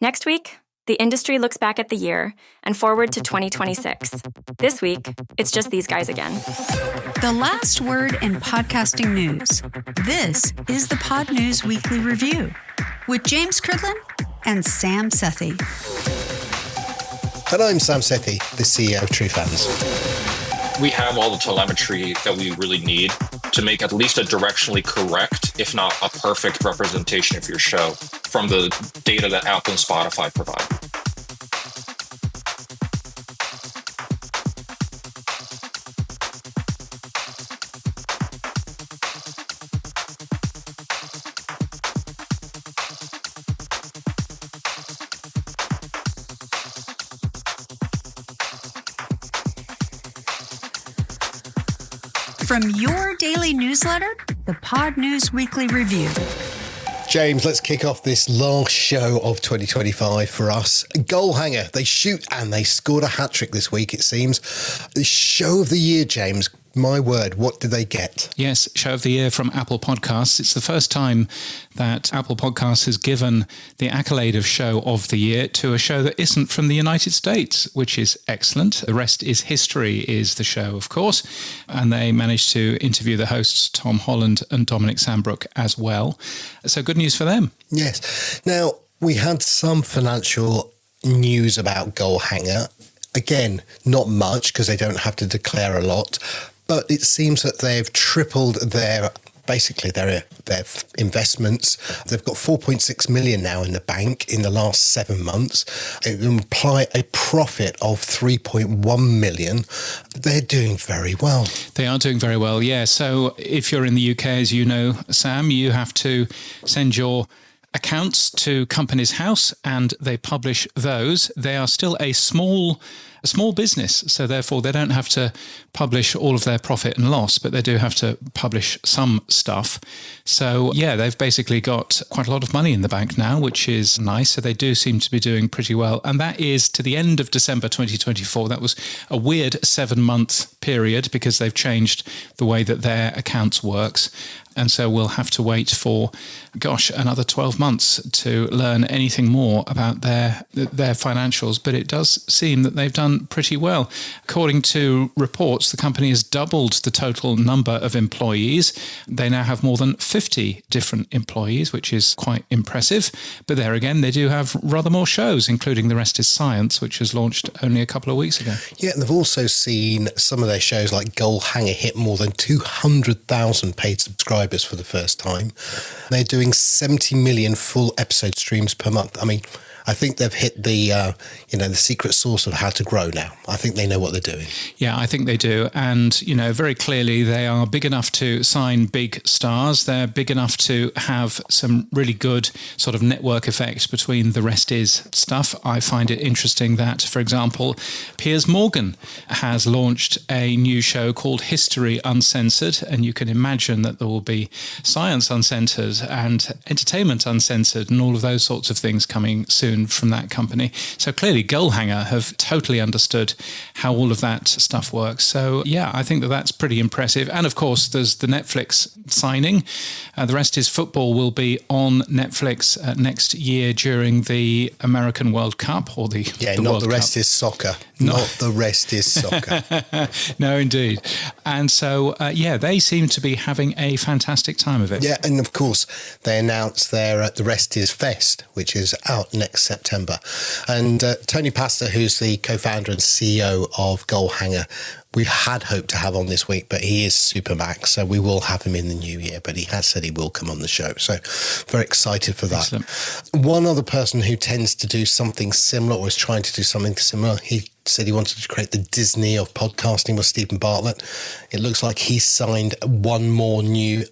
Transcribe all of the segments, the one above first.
Next week, the industry looks back at the year and forward to 2026. This week, it's just these guys again. The last word in podcasting news. This is the Pod News Weekly Review with James Cridland and Sam Sethi. And I'm Sam Sethi, the CEO of TrueFans. We have all the telemetry that we really need to make at least a directionally correct, if not a perfect representation of your show from the data that Apple and Spotify provide. From your daily newsletter, the Pod News Weekly Review. James, let's kick off this last show of 2025 for us. Goalhanger, they shoot and they scored a hat-trick this week, it seems. The show of the year, James. My word, what did they get? Yes, show of the year from Apple Podcasts. It's the first time that Apple Podcasts has given the accolade of show of the year to a show that isn't from the United States, which is excellent. The Rest is History is the show, of course. And they managed to interview the hosts, Tom Holland and Dominic Sandbrook, as well. So good news for them. Yes. Now, we had some financial news about Goalhanger. Again, not much because they don't have to declare a lot. But it seems that they've tripled their investments. They've got 4.6 million now in the bank in the last 7 months. It would imply a profit of 3.1 million. They're doing very well. They are doing very well, yeah. So if you're in the UK, as you know, Sam, you have to send your accounts to Companies House and they publish those. They are still a small business, so therefore they don't have to publish all of their profit and loss, but they do have to publish some stuff. So yeah, they've basically got quite a lot of money in the bank now, which is nice. So they do seem to be doing pretty well. And that is to the end of December 2024. That was a weird 7-month period because they've changed the way that their accounts works. And so we'll have to wait for, another 12 months to learn anything more about their financials. But it does seem that they've done pretty well. According to reports, the company has doubled the total number of employees. They now have more than 50 different employees, which is quite impressive. But there again, they do have rather more shows, including The Rest is Science, which was launched only a couple of weeks ago. Yeah, and they've also seen some of their shows like Goalhanger hit more than 200,000 paid subscribers for the first time. They're doing 70 million full episode streams per month. I mean, I think they've hit the secret sauce of how to grow now. I think they know what they're doing. Yeah, I think they do. And, very clearly they are big enough to sign big stars. They're big enough to have some really good sort of network effect between The Rest is stuff. I find it interesting that, for example, Piers Morgan has launched a new show called History Uncensored. And you can imagine that there will be science uncensored and entertainment uncensored and all of those sorts of things coming soon from that company. So clearly Goalhanger have totally understood how all of that stuff works. So yeah, I think that that's pretty impressive. And of course, there's the Netflix signing. The Rest is Football will be on Netflix next year during the American World Cup or the not World The Rest Cup. Is Soccer. No. Not The Rest Is Soccer. No, indeed. And so, they seem to be having a fantastic time of it. Yeah, and of course, they announced their The Rest Is Fest, which is out next September. And Tony Pastor, who's the co-founder and CEO of Goalhanger, we had hoped to have on this week, but he is Supermax, so we will have him in the new year, but he has said he will come on the show. So very excited for that. Excellent. One other person who tends to do something similar or is trying to do something similar, he said he wanted to create the Disney of podcasting with Stephen Bartlett. It looks like he signed one more new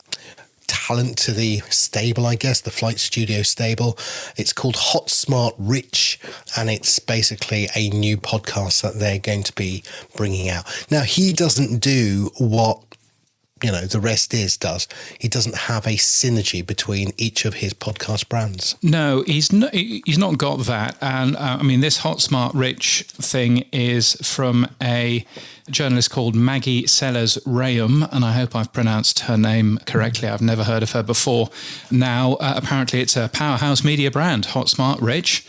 talent to the stable, I guess, the Flight Studio stable. It's called Hot Smart Rich, and it's basically a new podcast that they're going to be bringing out. Now, he doesn't do what The Rest Is does. He doesn't have a synergy between each of his podcast brands. No, he's not got that. And this Hot, Smart, Rich thing is from a journalist called Maggie Sellers-Rayum, and I hope I've pronounced her name correctly. I've never heard of her before. Now, apparently it's a powerhouse media brand, Hot, Smart, Rich.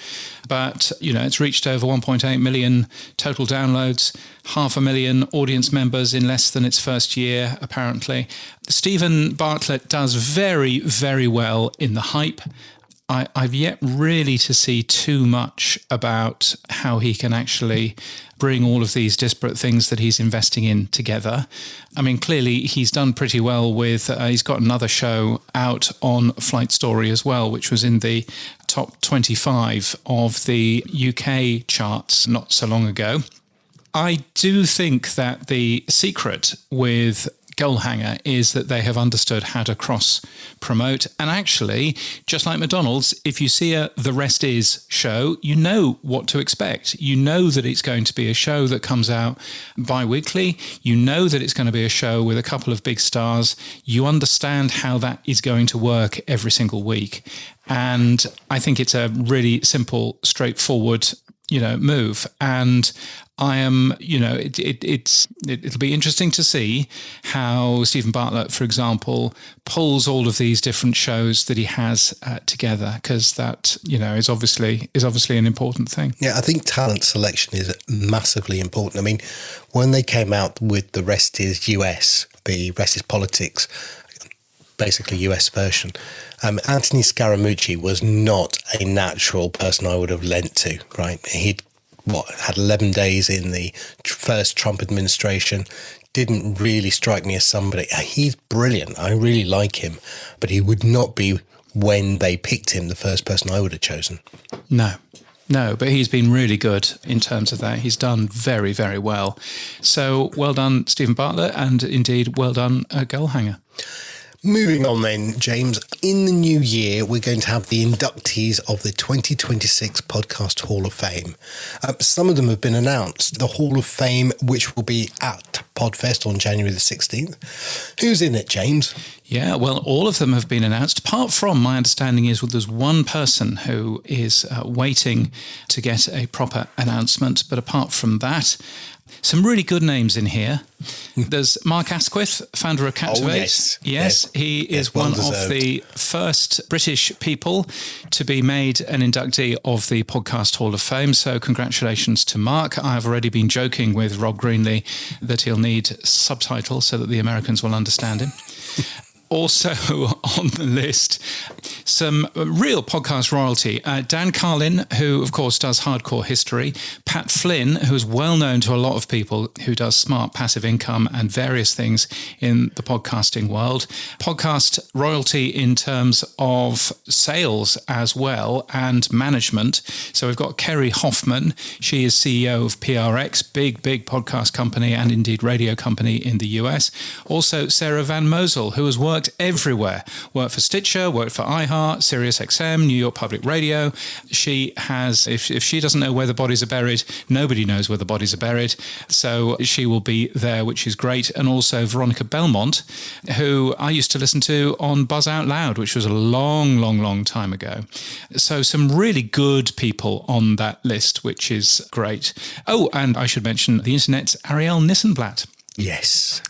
But, it's reached over 1.8 million total downloads, 500,000 audience members in less than its first year, apparently. Stephen Bartlett does very, very well in the hype. I've yet really to see too much about how he can actually bring all of these disparate things that he's investing in together. Clearly he's done pretty well with, he's got another show out on Flight Story as well, which was in the top 25 of the UK charts not so long ago. I do think that the secret with Goalhanger is that they have understood how to cross-promote. And actually, just like McDonald's, if you see a The Rest Is show, you know what to expect. You know that it's going to be a show that comes out bi-weekly. You know that it's going to be a show with a couple of big stars. You understand how that is going to work every single week. And I think it's a really simple, straightforward move. And I am, it'll be interesting to see how Stephen Bartlett, for example, pulls all of these different shows that he has together, because that, is obviously an important thing. Yeah, I think talent selection is massively important. When they came out with The Rest Is US, the Rest Is Politics, basically US version, Anthony Scaramucci was not a natural person I would have lent to, right? He'd had 11 days in the first Trump administration, didn't really strike me as somebody. He's brilliant. I really like him, but he would not be, when they picked him, the first person I would have chosen. No, but he's been really good in terms of that. He's done very, very well. So well done, Stephen Bartlett, and indeed well done, Goalhanger. Moving on then, James, in the new year, we're going to have the inductees of the 2026 Podcast Hall of Fame. Some of them have been announced. The Hall of Fame, which will be at Podfest on January the 16th. Who's in it, James? Yeah, well, all of them have been announced, apart from, my understanding is, there's one person who is waiting to get a proper announcement. But apart from that, some really good names in here. There's Mark Asquith, founder of Captivate. Yes, he is one of the first British people to be made an inductee of the Podcast Hall of Fame. So congratulations to Mark. I've already been joking with Rob Greenlee that he'll need subtitles so that the Americans will understand him. Also on the list, some real podcast royalty. Dan Carlin, who, of course, does Hardcore History. Pat Flynn, who is well known to a lot of people, who does Smart Passive Income and various things in the podcasting world. Podcast royalty in terms of sales as well and management. So we've got Kerry Hoffman. She is CEO of PRX, big podcast company and indeed radio company in the US. Also, Sarah Van Mosel, who has worked everywhere. Worked for Stitcher, worked for iHeart, SiriusXM, New York Public Radio. She has, if she doesn't know where the bodies are buried, nobody knows where the bodies are buried. So she will be there, which is great. And also Veronica Belmont, who I used to listen to on Buzz Out Loud, which was a long time ago. So some really good people on that list, which is great. Oh, and I should mention the internet's Arielle Nissenblatt. Yes.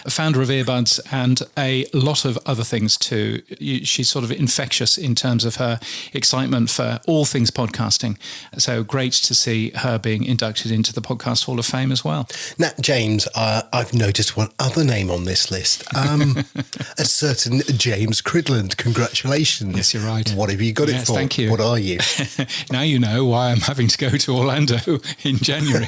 Founder of Earbuds and a lot of other things too. She's sort of infectious in terms of her excitement for all things podcasting. So great to see her being inducted into the Podcast Hall of Fame as well. Now, James, I've noticed one other name on this list. A certain James Cridland. Congratulations. Yes, you're right. What have you got it for? Thank you. What are you? Now you know why I'm having to go to Orlando in January.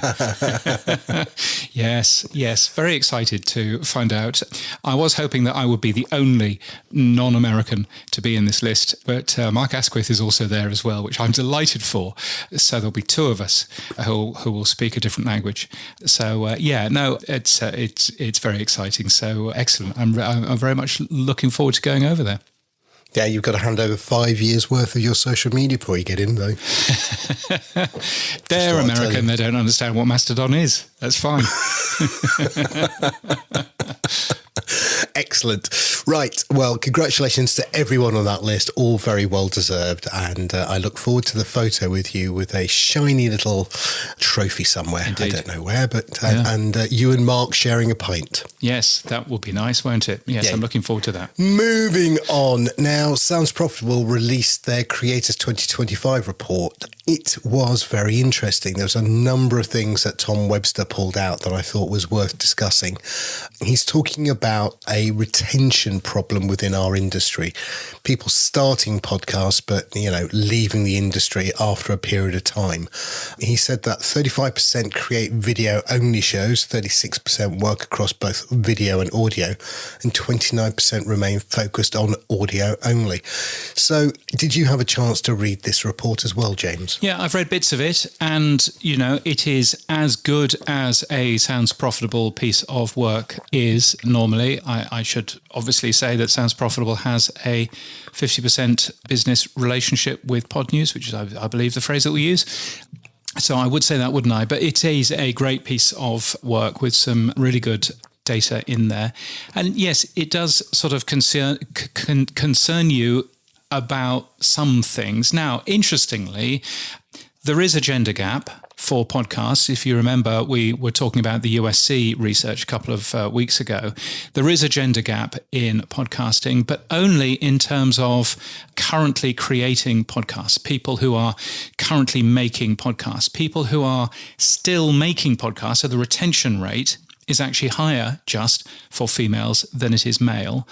Yes. Very excited to find out. I was hoping that I would be the only non-American to be in this list, but Mark Asquith is also there as well, which I'm delighted for. So there'll be two of us who will speak a different language. So it's very exciting. So excellent. I'm very much looking forward to going over there. Yeah, you've got to hand over 5 years' worth of your social media before you get in, though. They're American. They don't understand what Mastodon is. That's fine. Excellent. Right. Well, congratulations to everyone on that list. All very well deserved. And I look forward to the photo with you with a shiny little trophy somewhere. Indeed. I don't know where, but and you and Mark sharing a pint. Yes, that will be nice, won't it? Yes, Yeah. I'm looking forward to that. Moving on. Now, Sounds Profitable released their Creators 2025 report. It was very interesting. There was a number of things that Tom Webster pulled out that I thought was worth discussing. He's talking about a retention problem within our industry. People starting podcasts, but, leaving the industry after a period of time. He said that 35% create video-only shows, 36% work across both video and audio, and 29% remain focused on audio only. So, did you have a chance to read this report as well, James? Yeah, I've read bits of it, and, it is as good as a Sounds Profitable piece of work is normally. I should obviously say that Sounds Profitable has a 50% business relationship with PodNews, which is, I believe, the phrase that we use. So I would say that, wouldn't I? But it is a great piece of work with some really good data in there. And yes, it does sort of concern you about some things. Now, interestingly, there is a gender gap for podcasts. If you remember, we were talking about the USC research a couple of weeks ago. There is a gender gap in podcasting, but only in terms of currently creating podcasts, people who are currently making podcasts, people who are still making podcasts. So the retention rate is actually higher just for females than it is male.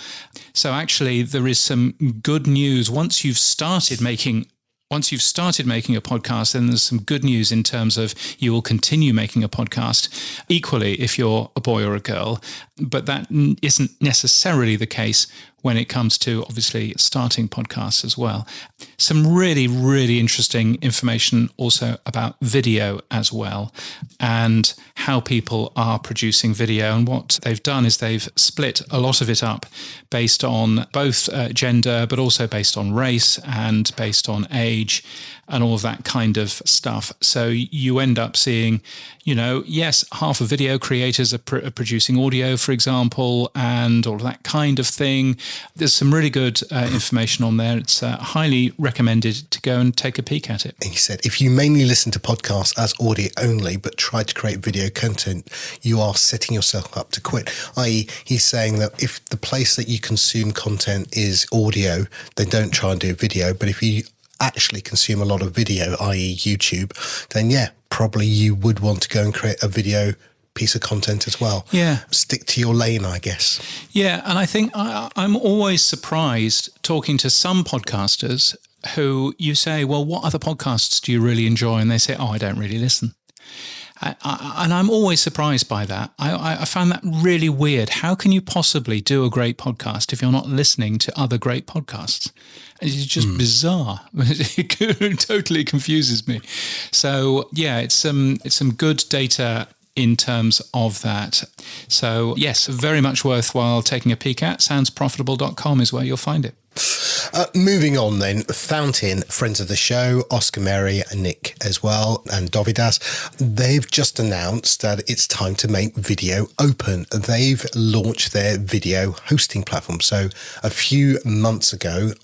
So actually there is some good news. Once you've started making a podcast, then there's some good news in terms of you will continue making a podcast equally if you're a boy or a girl. But that isn't necessarily the case when it comes to obviously starting podcasts as well. Some really, really interesting information also about video as well, and how people are producing video. And what they've done is they've split a lot of it up based on both gender, but also based on race and based on age and all of that kind of stuff. So you end up seeing, yes, half of video creators are producing audio, for example, and all of that kind of thing. There's some really good information on there. It's highly recommended to go and take a peek at it. He said, if you mainly listen to podcasts as audio only, but try to create video content, you are setting yourself up to quit. I.e., he's saying that if the place that you consume content is audio, then don't try and do video. But if you actually consume a lot of video, i.e. YouTube, then probably you would want to go and create a video piece of content as well. Yeah. Stick to your lane, I guess. Yeah, and I think I'm always surprised talking to some podcasters who you say, well, what other podcasts do you really enjoy? And they say, I don't really listen. And I'm always surprised by that. I found that really weird. How can you possibly do a great podcast if you're not listening to other great podcasts? It's just bizarre. It totally confuses me. So it's some good data in terms of that. So yes, very much worthwhile taking a peek at. Soundsprofitable.com is where you'll find it. Moving on then, Fountain, friends of the show, Oscar Mary and Nick as well, and Dovidas, they've just announced that it's time to make video open. They've launched their video hosting platform. So a few months ago,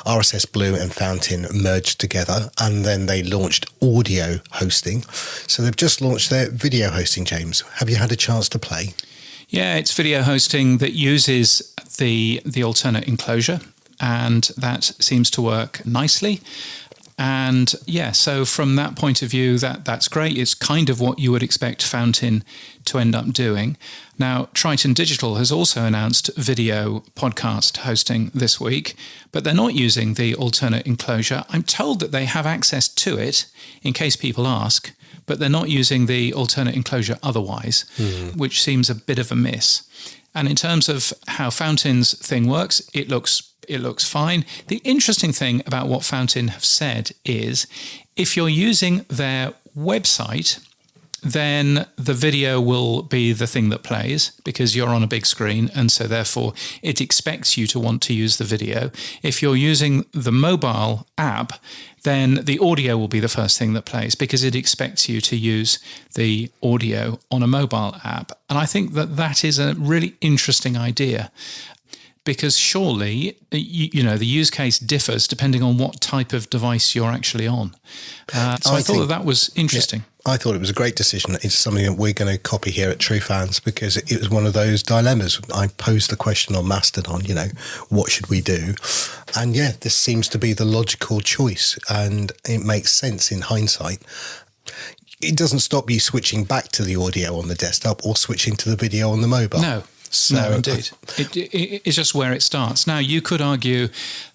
RSS Blue and Fountain merged together, and then they launched audio hosting. So they've just launched their video hosting, James. Have you had a chance to play? Yeah, it's video hosting that uses the alternate enclosure, and that seems to work nicely. And so from that point of view, that's great. It's kind of what you would expect Fountain to end up doing. Now, Triton Digital has also announced video podcast hosting this week, but they're not using the alternate enclosure. I'm told that they have access to it in case people ask, but they're not using the alternate enclosure otherwise, which seems a bit of a miss. And in terms of how Fountain's thing works, it looks fine. The interesting thing about what Fountain have said is if you're using their website, then the video will be the thing that plays because you're on a big screen, and so therefore it expects you to want to use the video. If you're using the mobile app, then the audio will be the first thing that plays because it expects you to use the audio on a mobile app. And I think that that is a really interesting idea. Because surely, you know, the use case differs depending on what type of device you're actually on. So I thought that was interesting. Yeah, I thought it was a great decision. It's something that we're going to copy here at TrueFans because it was one of those dilemmas. I posed the question on Mastodon, you know, what should we do? And yeah, this seems to be the logical choice, and it makes sense in hindsight. It doesn't stop you switching back to the audio on the desktop or switching to the video on the mobile. No. No, indeed. It's just where it starts. Now, you could argue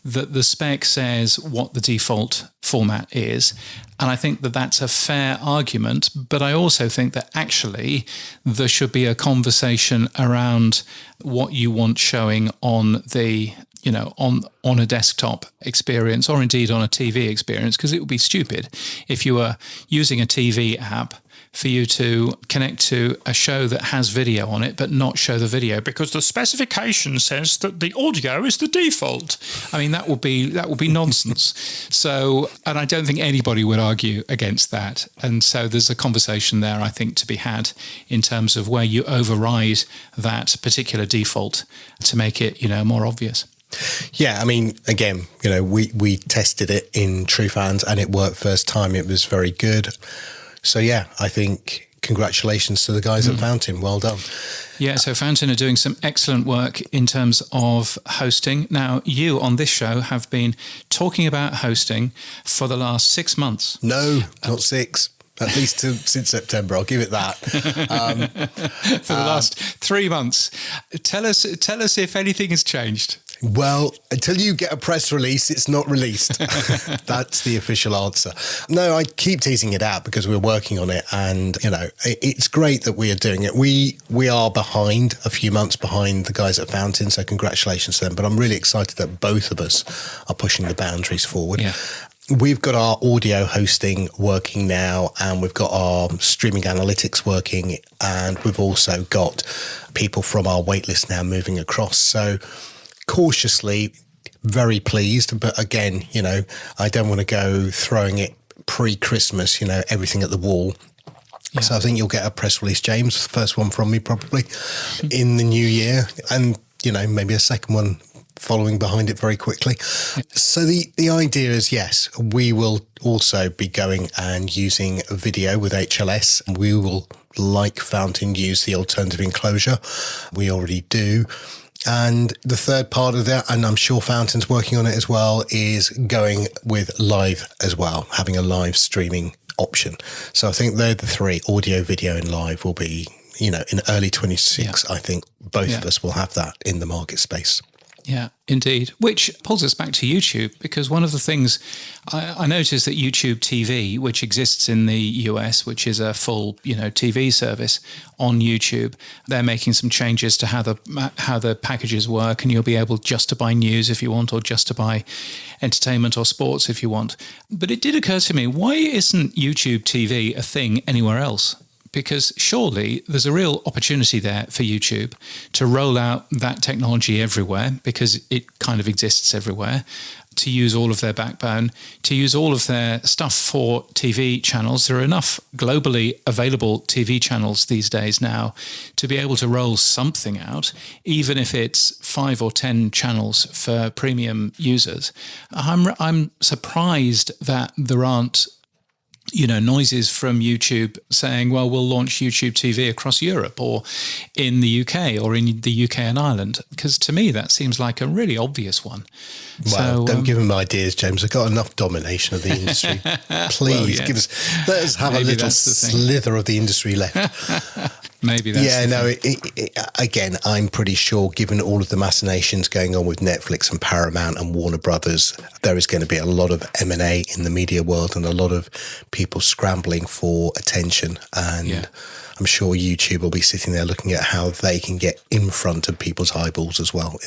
that the spec says what the default format is, and I think that that's a fair argument, but I also think that actually there should be a conversation around what you want showing on the, you know, on a desktop experience or indeed on a TV experience, because it would be stupid if you were using a TV app for you to connect to a show that has video on it, but not show the video because the specification says that the audio is the default. I mean, that would be nonsense. So, and I don't think anybody would argue against that. And so there's a conversation there, I think, to be had in terms of where you override that particular default to make it, you know, more obvious. Yeah, I mean, again, you know, we tested it in TrueFans and it worked first time. It was very good. So yeah, I think congratulations to the guys at Fountain. Well done. Yeah, so Fountain are doing some excellent work in terms of hosting. Now, you on this show have been talking about hosting for the last 6 months. No, not 6. At least since September, I'll give it that. For the last 3 months. Tell us if anything has changed. Well, until you get a press release, it's not released. That's the official answer. No, I keep teasing it out because we're working on it, and you know, it's great that we are doing it. We are behind, a few months behind the guys at Fountain, so congratulations to them. But I'm really excited that both of us are pushing the boundaries forward. Yeah. We've got our audio hosting working now, and we've got our streaming analytics working, and we've also got people from our waitlist now moving across. So cautiously, very pleased. But again, you know, I don't want to go throwing it pre-Christmas, you know, everything at the wall. Yeah. So I think you'll get a press release, James, first one from me probably in the new year. And, you know, maybe a second one following behind it very quickly. So the idea is, yes, we will also be going and using video with HLS. We will, like Fountain, use the alternative enclosure. We already do. And the third part of that, and I'm sure Fountain's working on it as well, is going with live as well, having a live streaming option. So I think they're the three, audio, video and live will be, you know, in early 26, I think both of us will have that in the market space. Yeah, indeed. Which pulls us back to YouTube, because one of the things I noticed that YouTube TV, which exists in the US, which is a full, you know, TV service on YouTube, they're making some changes to how the packages work, and you'll be able just to buy news if you want, or just to buy entertainment or sports if you want. But it did occur to me, why isn't YouTube TV a thing anywhere else? Because surely there's a real opportunity there for YouTube to roll out that technology everywhere, because it kind of exists everywhere, to use all of their backbone, to use all of their stuff for TV channels. There are enough globally available TV channels these days now to be able to roll something out, even if it's 5 or 10 channels for premium users. I'm surprised that there aren't, you know, noises from YouTube saying, well, we'll launch YouTube TV across Europe or in the UK or in the UK and Ireland, because to me that seems like a really obvious one. Well, don't give them ideas, James. I've got enough domination of the industry. Please let us have maybe a little slither of the industry left. Maybe that's again, I'm pretty sure, given all of the machinations going on with Netflix and Paramount and Warner Brothers, there is going to be a lot of M&A in the media world and a lot of people scrambling for attention. And I'm sure YouTube will be sitting there looking at how they can get in front of people's eyeballs as well,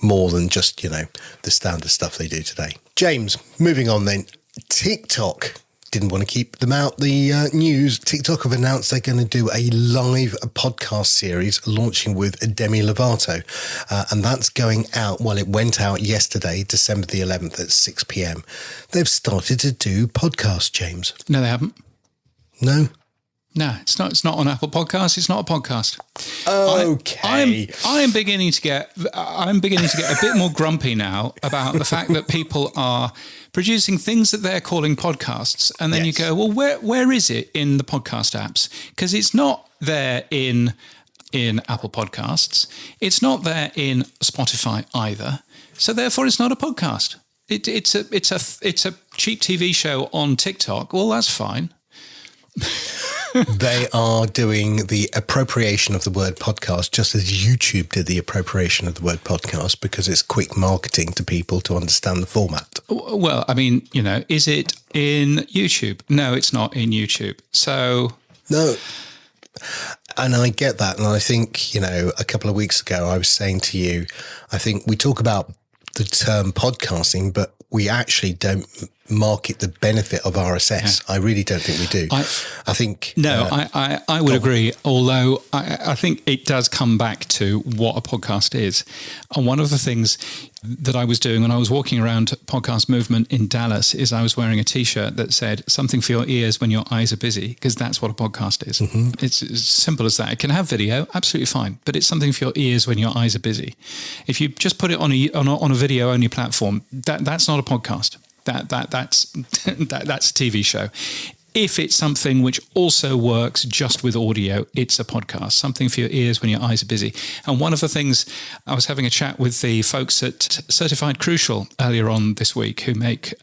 more than just, you know, the standard stuff they do today. James, moving on then. TikTok didn't want to keep them out the news. TikTok have announced they're going to do a live podcast series launching with Demi Lovato. And that's going out, well, it went out yesterday, December the 11th at 6 p.m. They've started to do podcasts, James. No, they haven't. No? No, it's not. It's not on Apple Podcasts. It's not a podcast. Okay. I'm beginning to get a bit more grumpy now about the fact that people are producing things that they're calling podcasts, and then you go, well, where is it in the podcast apps? Because it's not there in Apple Podcasts. It's not there in Spotify either. So therefore, it's not a podcast. It's a cheap TV show on TikTok. Well, that's fine. They are doing the appropriation of the word podcast just as YouTube did the appropriation of the word podcast, because it's quick marketing to people to understand the format. Well, I mean, is it in YouTube? No, it's not in YouTube. So... No. And I get that. And I think, a couple of weeks ago, I was saying to you, I think we talk about the term podcasting, but we actually don't market the benefit of RSS. Yeah. I really don't think we do. I think... No, I would agree, although I think it does come back to what a podcast is. And one of the things that I was doing when I was walking around Podcast Movement in Dallas is I was wearing a T-shirt that said, something for your ears when your eyes are busy, because that's what a podcast is. Mm-hmm. It's as simple as that. It can have video, absolutely fine, but it's something for your ears when your eyes are busy. If you just put it on a video-only platform, that's not a podcast. That's a TV show. If it's something which also works just with audio, it's a podcast, something for your ears when your eyes are busy. And one of the things, I was having a chat with the folks at Certified Crucial earlier on this week who make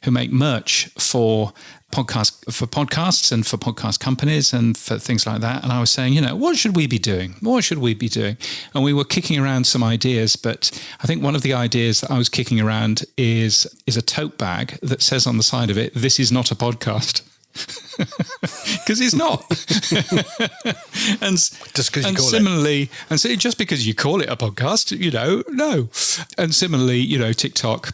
merch for podcasts and for podcast companies and for things like that. And I was saying, what should we be doing? What should we be doing? And we were kicking around some ideas, but I think one of the ideas that I was kicking around is a tote bag that says on the side of it, "This is not a podcast." Because it's not. And just because you call similarly, it. And so just because you call it a podcast, no. And similarly, TikTok.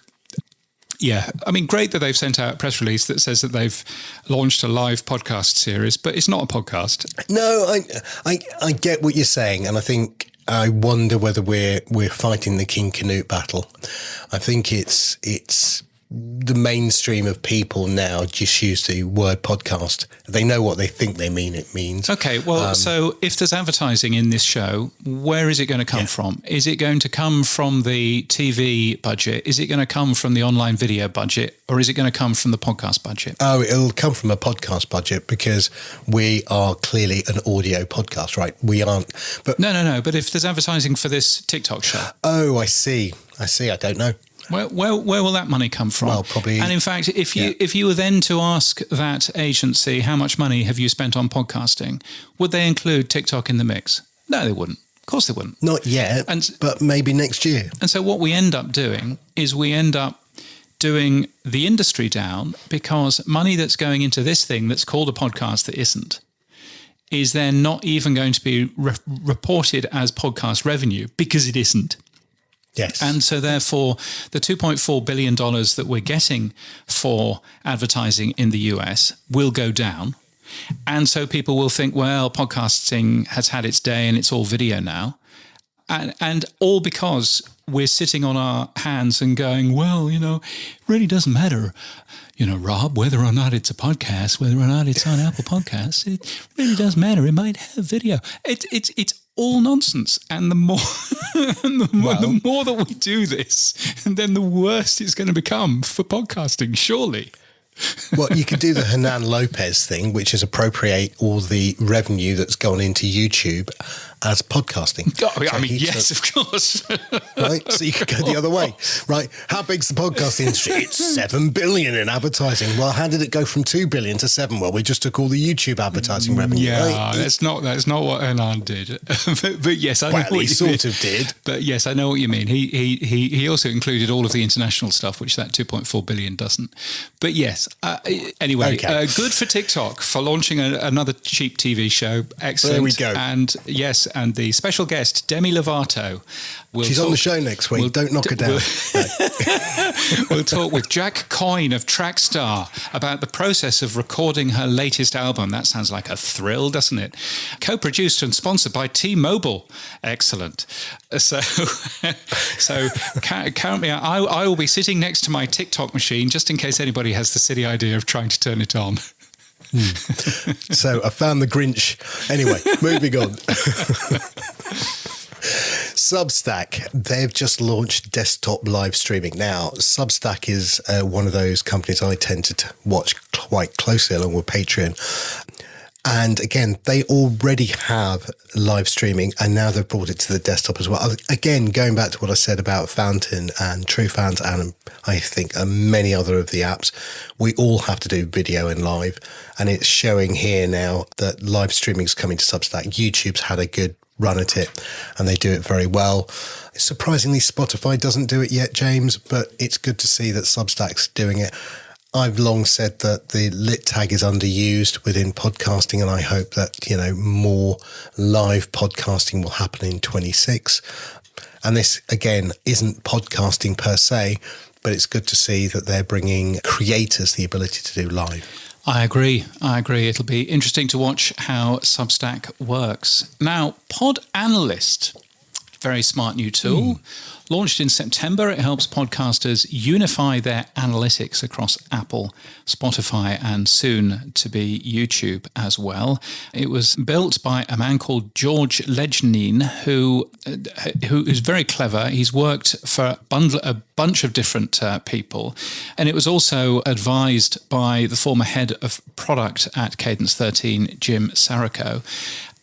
Yeah, I mean, great that they've sent out a press release that says that they've launched a live podcast series, but it's not a podcast. No, I get what you're saying, and I wonder whether we're fighting the King Canute battle. I think it's the mainstream of people now just use the word podcast. They know what they think it means. Okay, well, so if there's advertising in this show, where is it going to come from? Is it going to come from the TV budget? Is it going to come from the online video budget? Or is it going to come from the podcast budget? Oh, it'll come from a podcast budget, because we are clearly an audio podcast, right? We aren't. But No. But if there's advertising for this TikTok show. Oh, I see. I don't know. Where will that money come from? Well, probably. And in fact, if you were then to ask that agency, how much money have you spent on podcasting, would they include TikTok in the mix? No, they wouldn't. Of course they wouldn't. Not yet, but maybe next year. And so what we end up doing is doing the industry down, because money that's going into this thing that's called a podcast that isn't, is then not even going to be reported as podcast revenue, because it isn't. Yes. And so therefore, the $2.4 billion that we're getting for advertising in the US will go down. And so people will think, well, podcasting has had its day and it's all video now. And all because we're sitting on our hands and going, well, it really doesn't matter, Rob, whether or not it's a podcast, whether or not it's on Apple Podcasts, it really doesn't matter. It might have video. It's all nonsense. And the more the more that we do this, then the worse it's going to become for podcasting, surely. Well, you could do the Hernan Lopez thing, which is appropriate all the revenue that's gone into YouTube as podcasting. Yes, of course. Right? So you could go the other way. Right? How big's the podcast industry? It's 7 billion in advertising. Well, how did it go from 2 billion to 7? Well, we just took all the YouTube advertising revenue. Yeah, right? that's not what Hernan did. but yes, I know what he sort of did. But yes, I know what you mean. He also included all of the international stuff, which that 2.4 billion doesn't. But yes, anyway, good for TikTok for launching another cheap TV show. Excellent. There we go. And yes, and the special guest, Demi Lovato. She's on the show next week. Don't knock her down. We'll talk with Jack Coyne of Trackstar about the process of recording her latest album. That sounds like a thrill, doesn't it? Co-produced and sponsored by T-Mobile. Excellent. So count me out. I will be sitting next to my TikTok machine just in case anybody has the silly idea of trying to turn it on. So I found the Grinch. Anyway, moving on. Substack, they've just launched desktop live streaming. Now, Substack is one of those companies I tend to watch quite closely along with Patreon. And again, they already have live streaming and now they've brought it to the desktop as well. Again, going back to what I said about Fountain and TrueFans and I think many other of the apps, we all have to do video and live. And it's showing here now that live streaming is coming to Substack. YouTube's had a good run at it and they do it very well. Surprisingly, Spotify doesn't do it yet, James, but it's good to see that Substack's doing it. I've long said that the lit tag is underused within podcasting, and I hope that, more live podcasting will happen in 26. And this, again, isn't podcasting per se, but it's good to see that they're bringing creators the ability to do live. I agree. It'll be interesting to watch how Substack works. Now, PodAnalyst, very smart new tool. Launched in September, it helps podcasters unify their analytics across Apple, Spotify, and soon to be YouTube as well. It was built by a man called George Lejnine, who is very clever. He's worked for a bunch of different people, and it was also advised by the former head of product at Cadence 13, Jim Saraco.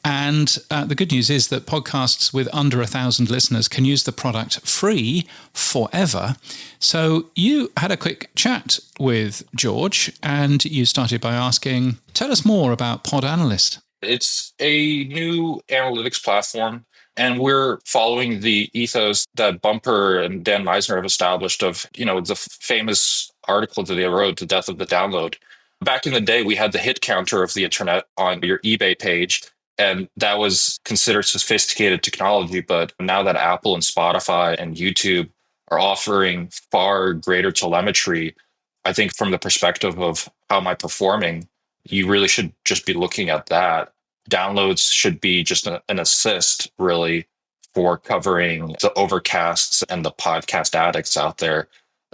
And the good news is that podcasts with under 1,000 listeners can use the product free forever. So you had a quick chat with George and you started by asking, tell us more about PodAnalyst. It's a new analytics platform, and we're following the ethos that Bumper and Dan Meisner have established of, the famous article that they wrote, The Death of the Download. Back in the day, we had the hit counter of the internet on your eBay page. And that was considered sophisticated technology. But now that Apple and Spotify and YouTube are offering far greater telemetry, I think from the perspective of how am I performing, you really should just be looking at that. Downloads should be just an assist, really, for covering the overcasts and the podcast addicts out there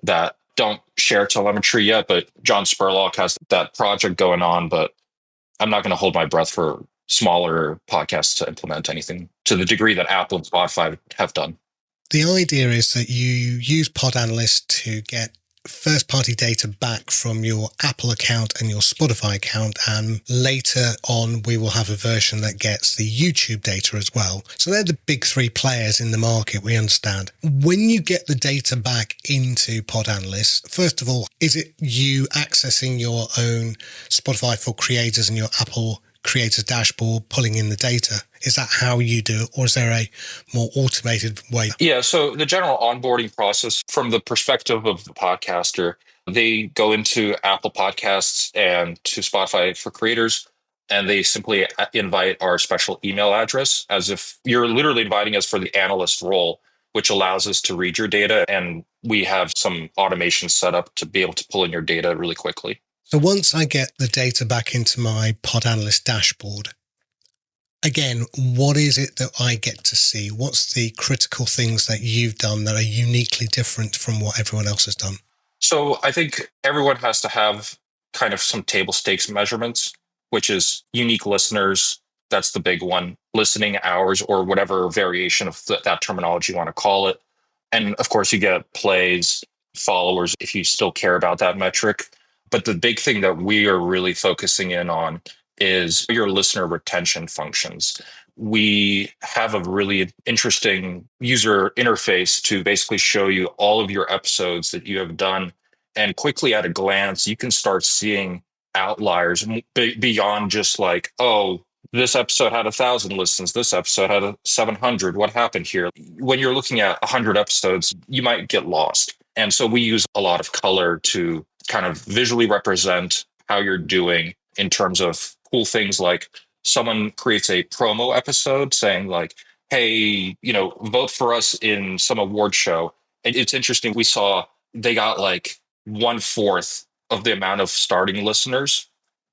that don't share telemetry yet. But John Spurlock has that project going on, but I'm not going to hold my breath for smaller podcasts to implement anything to the degree that Apple and Spotify have done. The idea is that you use PodAnalyst to get first-party data back from your Apple account and your Spotify account, and later on we will have a version that gets the YouTube data as well. So they're the big three players in the market, we understand. When you get the data back into PodAnalyst, first of all, is it you accessing your own Spotify for Creators and your Apple Creators dashboard, pulling in the data? Is that how you do it, or is there a more automated way? Yeah, so the general onboarding process from the perspective of the podcaster, they go into Apple Podcasts and to Spotify for Creators, and they simply invite our special email address as if you're literally inviting us for the analyst role, which allows us to read your data. And we have some automation set up to be able to pull in your data really quickly. So once I get the data back into my PodAnalyst dashboard, again, what is it that I get to see? What's the critical things that you've done that are uniquely different from what everyone else has done? So I think everyone has to have kind of some table stakes measurements, which is unique listeners. That's the big one. Listening hours or whatever variation of that terminology you want to call it. And of course, you get plays, followers, if you still care about that metric. But the big thing that we are really focusing in on is your listener retention functions. We have a really interesting user interface to basically show you all of your episodes that you have done. And quickly at a glance, you can start seeing outliers beyond just like, oh, this episode had 1,000 listens. This episode had 700. What happened here? When you're looking at 100 episodes, you might get lost. And so we use a lot of color to kind of visually represent how you're doing in terms of cool things like someone creates a promo episode saying like, hey, vote for us in some award show. And it's interesting. We saw they got like 1/4 of the amount of starting listeners,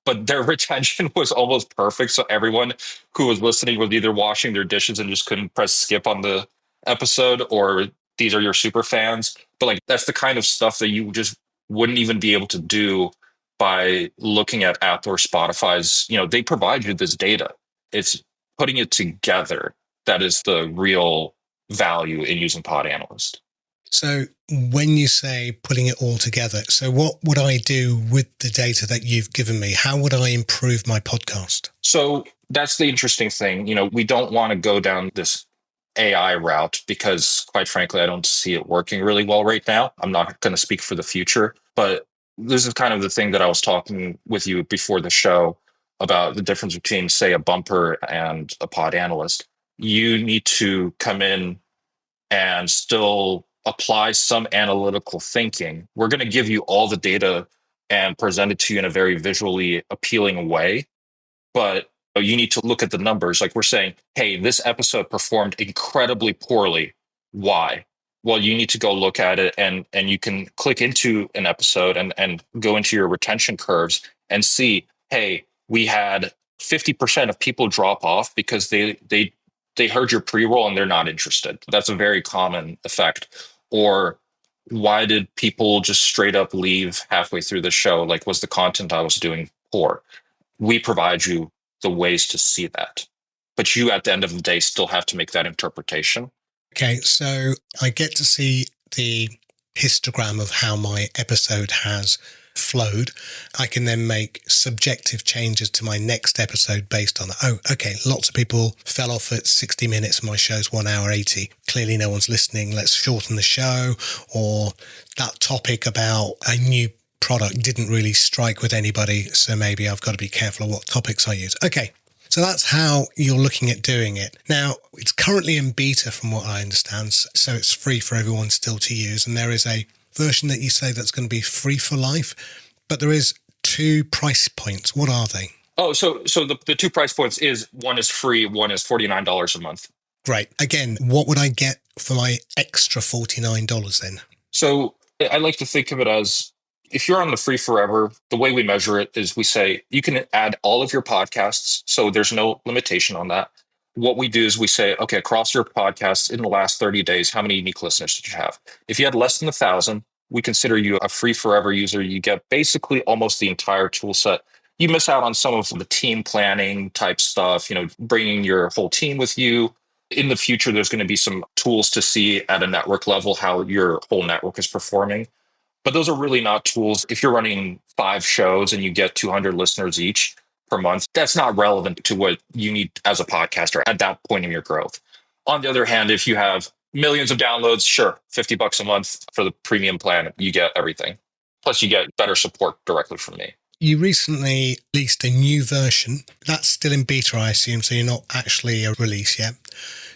but their retention was almost perfect. So everyone who was listening was either washing their dishes and just couldn't press skip on the episode, or these are your super fans. But like, that's the kind of stuff that you just wouldn't even be able to do by looking at Apple or Spotify's. They provide you this data. It's putting it together that is the real value in using PodAnalyst. So when you say putting it all together, so what would I do with the data that you've given me? How would I improve my podcast? So that's the interesting thing. We don't want to go down this AI route because, quite frankly, I don't see it working really well right now. I'm not going to speak for the future, but this is kind of the thing that I was talking with you before the show about the difference between, say, a bumper and a PodAnalyst. You need to come in and still apply some analytical thinking. We're going to give you all the data and present it to you in a very visually appealing way, but you need to look at the numbers. Like we're saying, hey, this episode performed incredibly poorly. Why? Well, you need to go look at it, and you can click into an episode and go into your retention curves and see, hey, we had 50% of people drop off because they heard your pre-roll and they're not interested. That's a very common effect. Or why did people just straight up leave halfway through the show? Like, was the content I was doing poor? We provide you the ways to see that. But you, at the end of the day, still have to make that interpretation. Okay, so I get to see the histogram of how my episode has flowed. I can then make subjective changes to my next episode based on that. Oh, okay, lots of people fell off at 60 minutes. My show's 1 hour 80. Clearly no one's listening. Let's shorten the show. Or that topic about a new product didn't really strike with anybody, so maybe I've got to be careful of what topics I use. Okay, so that's how you're looking at doing it. Now, it's currently in beta from what I understand, so it's free for everyone still to use, and there is a version that you say that's going to be free for life, but there is 2 price points. What are they? Oh, so the 2 price points is, one is free, one is $49 a month. Great. Again, what would I get for my extra $49 then? So I like to think of it as, if you're on the free forever, the way we measure it is we say you can add all of your podcasts. So there's no limitation on that. What we do is we say, okay, across your podcasts in the last 30 days, how many unique listeners did you have? If you had less than 1,000, we consider you a free forever user. You get basically almost the entire tool set. You miss out on some of the team planning type stuff, bringing your whole team with you. In the future, there's going to be some tools to see at a network level how your whole network is performing. But those are really not tools. If you're running 5 shows and you get 200 listeners each per month, that's not relevant to what you need as a podcaster at that point in your growth. On the other hand, if you have millions of downloads, sure, $50 a month for the premium plan, you get everything. Plus, you get better support directly from me. You recently released a new version. That's still in beta, I assume, so you're not actually a release yet.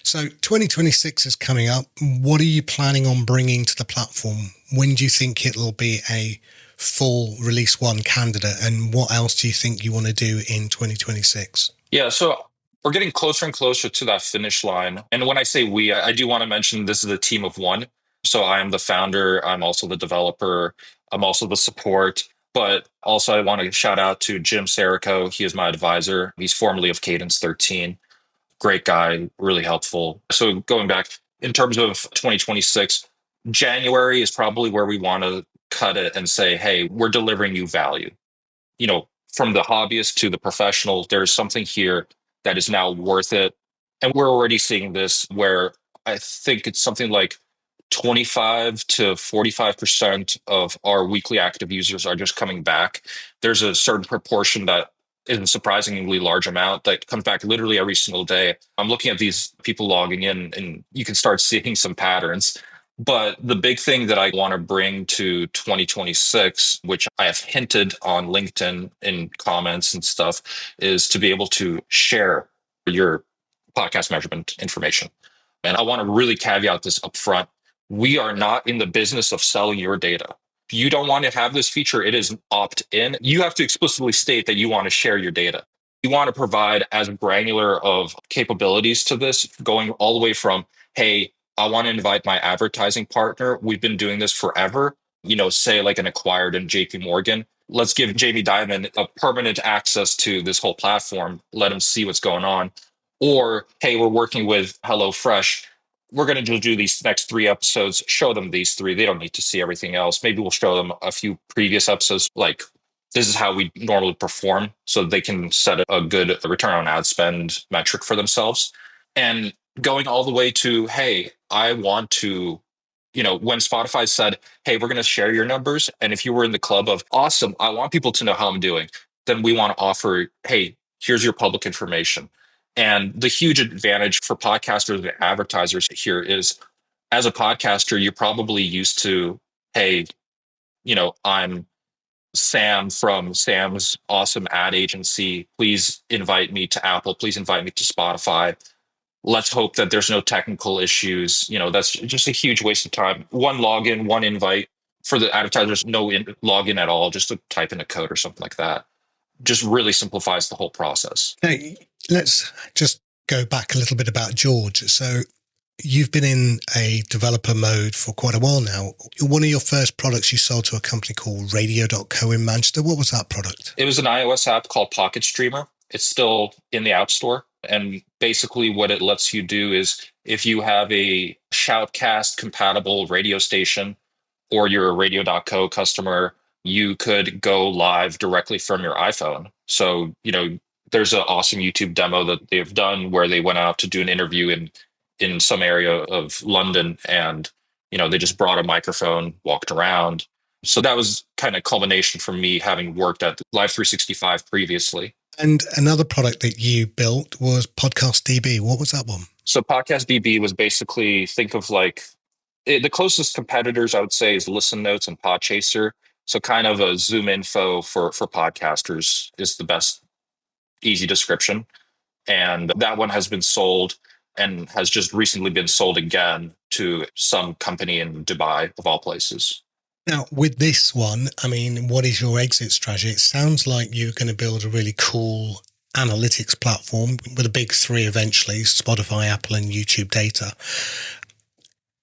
So 2026 is coming up. What are you planning on bringing to the platform? When do you think it'll be a full release 1 candidate? And what else do you think you want to do in 2026? Yeah, so we're getting closer and closer to that finish line. And when I say we, I do want to mention this is a team of one. So I am the founder. I'm also the developer. I'm also the support. But also I want to shout out to Jim Serico. He is my advisor. He's formerly of Cadence 13. Great guy, really helpful. So going back, in terms of 2026, January is probably where we want to cut it and say, hey, we're delivering you value. From the hobbyist to the professional, there's something here that is now worth it. And we're already seeing this where I think it's something like 25 to 45% of our weekly active users are just coming back. There's a certain proportion that is a surprisingly large amount that comes back literally every single day. I'm looking at these people logging in and you can start seeing some patterns. But the big thing that I want to bring to 2026, which I have hinted on LinkedIn in comments and stuff, is to be able to share your podcast measurement information. And I want to really caveat this up front. We are not in the business of selling your data. If you don't want to have this feature, it is opt-in. You have to explicitly state that you want to share your data. We want to provide as granular of capabilities to this, going all the way from, hey, I want to invite my advertising partner. We've been doing this forever. Say like an acquired in JP Morgan. Let's give Jamie Dimon a permanent access to this whole platform. Let him see what's going on. Or, hey, we're working with HelloFresh. We're going to do these next 3 episodes, show them these 3. They don't need to see everything else. Maybe we'll show them a few previous episodes, like this is how we normally perform, so they can set a good return on ad spend metric for themselves. And going all the way to, hey, I want to, when Spotify said, hey, we're going to share your numbers. And if you were in the club of, awesome, I want people to know how I'm doing, then we want to offer, hey, here's your public information. And the huge advantage for podcasters and advertisers here is, as a podcaster, you're probably used to, hey, I'm Sam from Sam's awesome ad agency. Please invite me to Apple. Please invite me to Spotify. Let's hope that there's no technical issues. That's just a huge waste of time. One login, one invite. For the advertisers, no login at all, just to type in a code or something like that. Just really simplifies the whole process. Now, let's just go back a little bit about George. So you've been in a developer mode for quite a while now. One of your first products you sold to a company called radio.co in Manchester. What was that product? It was an iOS app called Pocket Streamer. It's still in the App Store. And basically what it lets you do is, if you have a Shoutcast compatible radio station or you're a radio.co customer, you could go live directly from your iPhone. So, there's an awesome YouTube demo that they've done where they went out to do an interview in some area of London, and they just brought a microphone, walked around. So that was kind of culmination for me, having worked at Live 365 previously. And another product that you built was Podcast DB. What was that one? So Podcast DB was basically, think of like the closest competitors, I would say, is Listen Notes and Podchaser. So kind of a Zoom info for podcasters is the best easy description. And that one has been sold and has just recently been sold again to some company in Dubai, of all places. Now, with this one, what is your exit strategy? It sounds like you're going to build a really cool analytics platform with the big 3 eventually, Spotify, Apple, and YouTube data.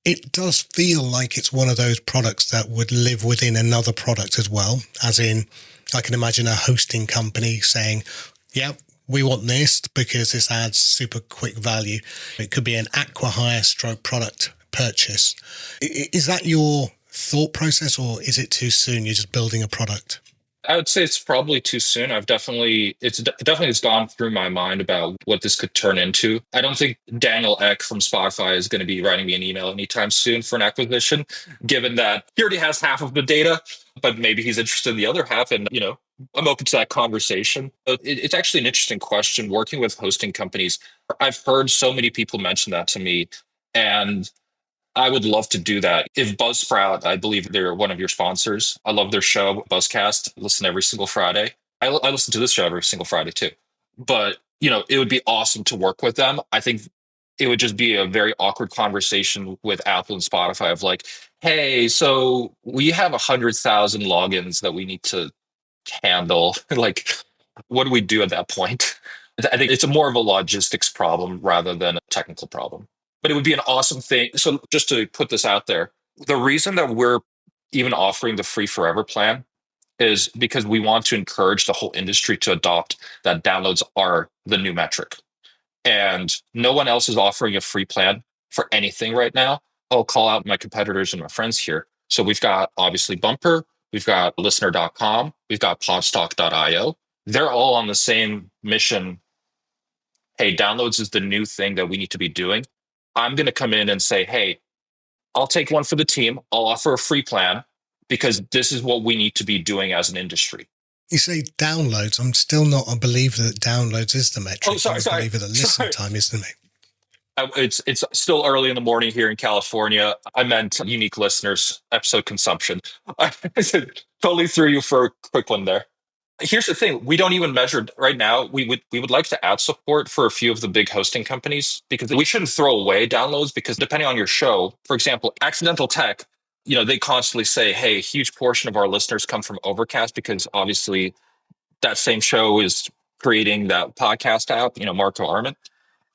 It does feel like it's one of those products that would live within another product as well, as in, I can imagine a hosting company saying, yeah, we want this because this adds super quick value. It could be an acqui-hire stroke product purchase. Is that your thought process, or is it too soon? You're just building a product? I would say it's probably too soon. It definitely has gone through my mind about what this could turn into. I don't think Daniel Ek from Spotify is going to be writing me an email anytime soon for an acquisition, given that he already has half of the data, but maybe he's interested in the other half. And, I'm open to that conversation. It's actually an interesting question. Working with hosting companies, I've heard so many people mention that to me, and I would love to do that. If Buzzsprout, I believe they're one of your sponsors. I love their show, Buzzcast. I listen every single Friday. I listen to this show every single Friday too. But, it would be awesome to work with them. I think it would just be a very awkward conversation with Apple and Spotify of like, hey, so we have 100,000 logins that we need to handle. Like, what do we do at that point? I think it's more of a logistics problem rather than a technical problem. But it would be an awesome thing. So just to put this out there, the reason that we're even offering the free forever plan is because we want to encourage the whole industry to adopt that downloads are the new metric. And no one else is offering a free plan for anything right now. I'll call out my competitors and my friends here. So we've got obviously Bumper, we've got listener.com, we've got podstock.io. They're all on the same mission. Hey, downloads is the new thing that we need to be doing. I'm going to come in and say, hey, I'll take one for the team. I'll offer a free plan because this is what we need to be doing as an industry. You say downloads. I'm still not a believer that downloads is the metric. Oh, sorry. I'm a believer that listen time is the metric. It's still early in the morning here in California. I meant unique listeners, episode consumption. I totally threw you for a quick one there. Here's the thing. We don't even measure right now. We would like to add support for a few of the big hosting companies because we shouldn't throw away downloads because depending on your show, for example, Accidental Tech, they constantly say, hey, a huge portion of our listeners come from Overcast because obviously that same show is creating that podcast app, Marco Arment,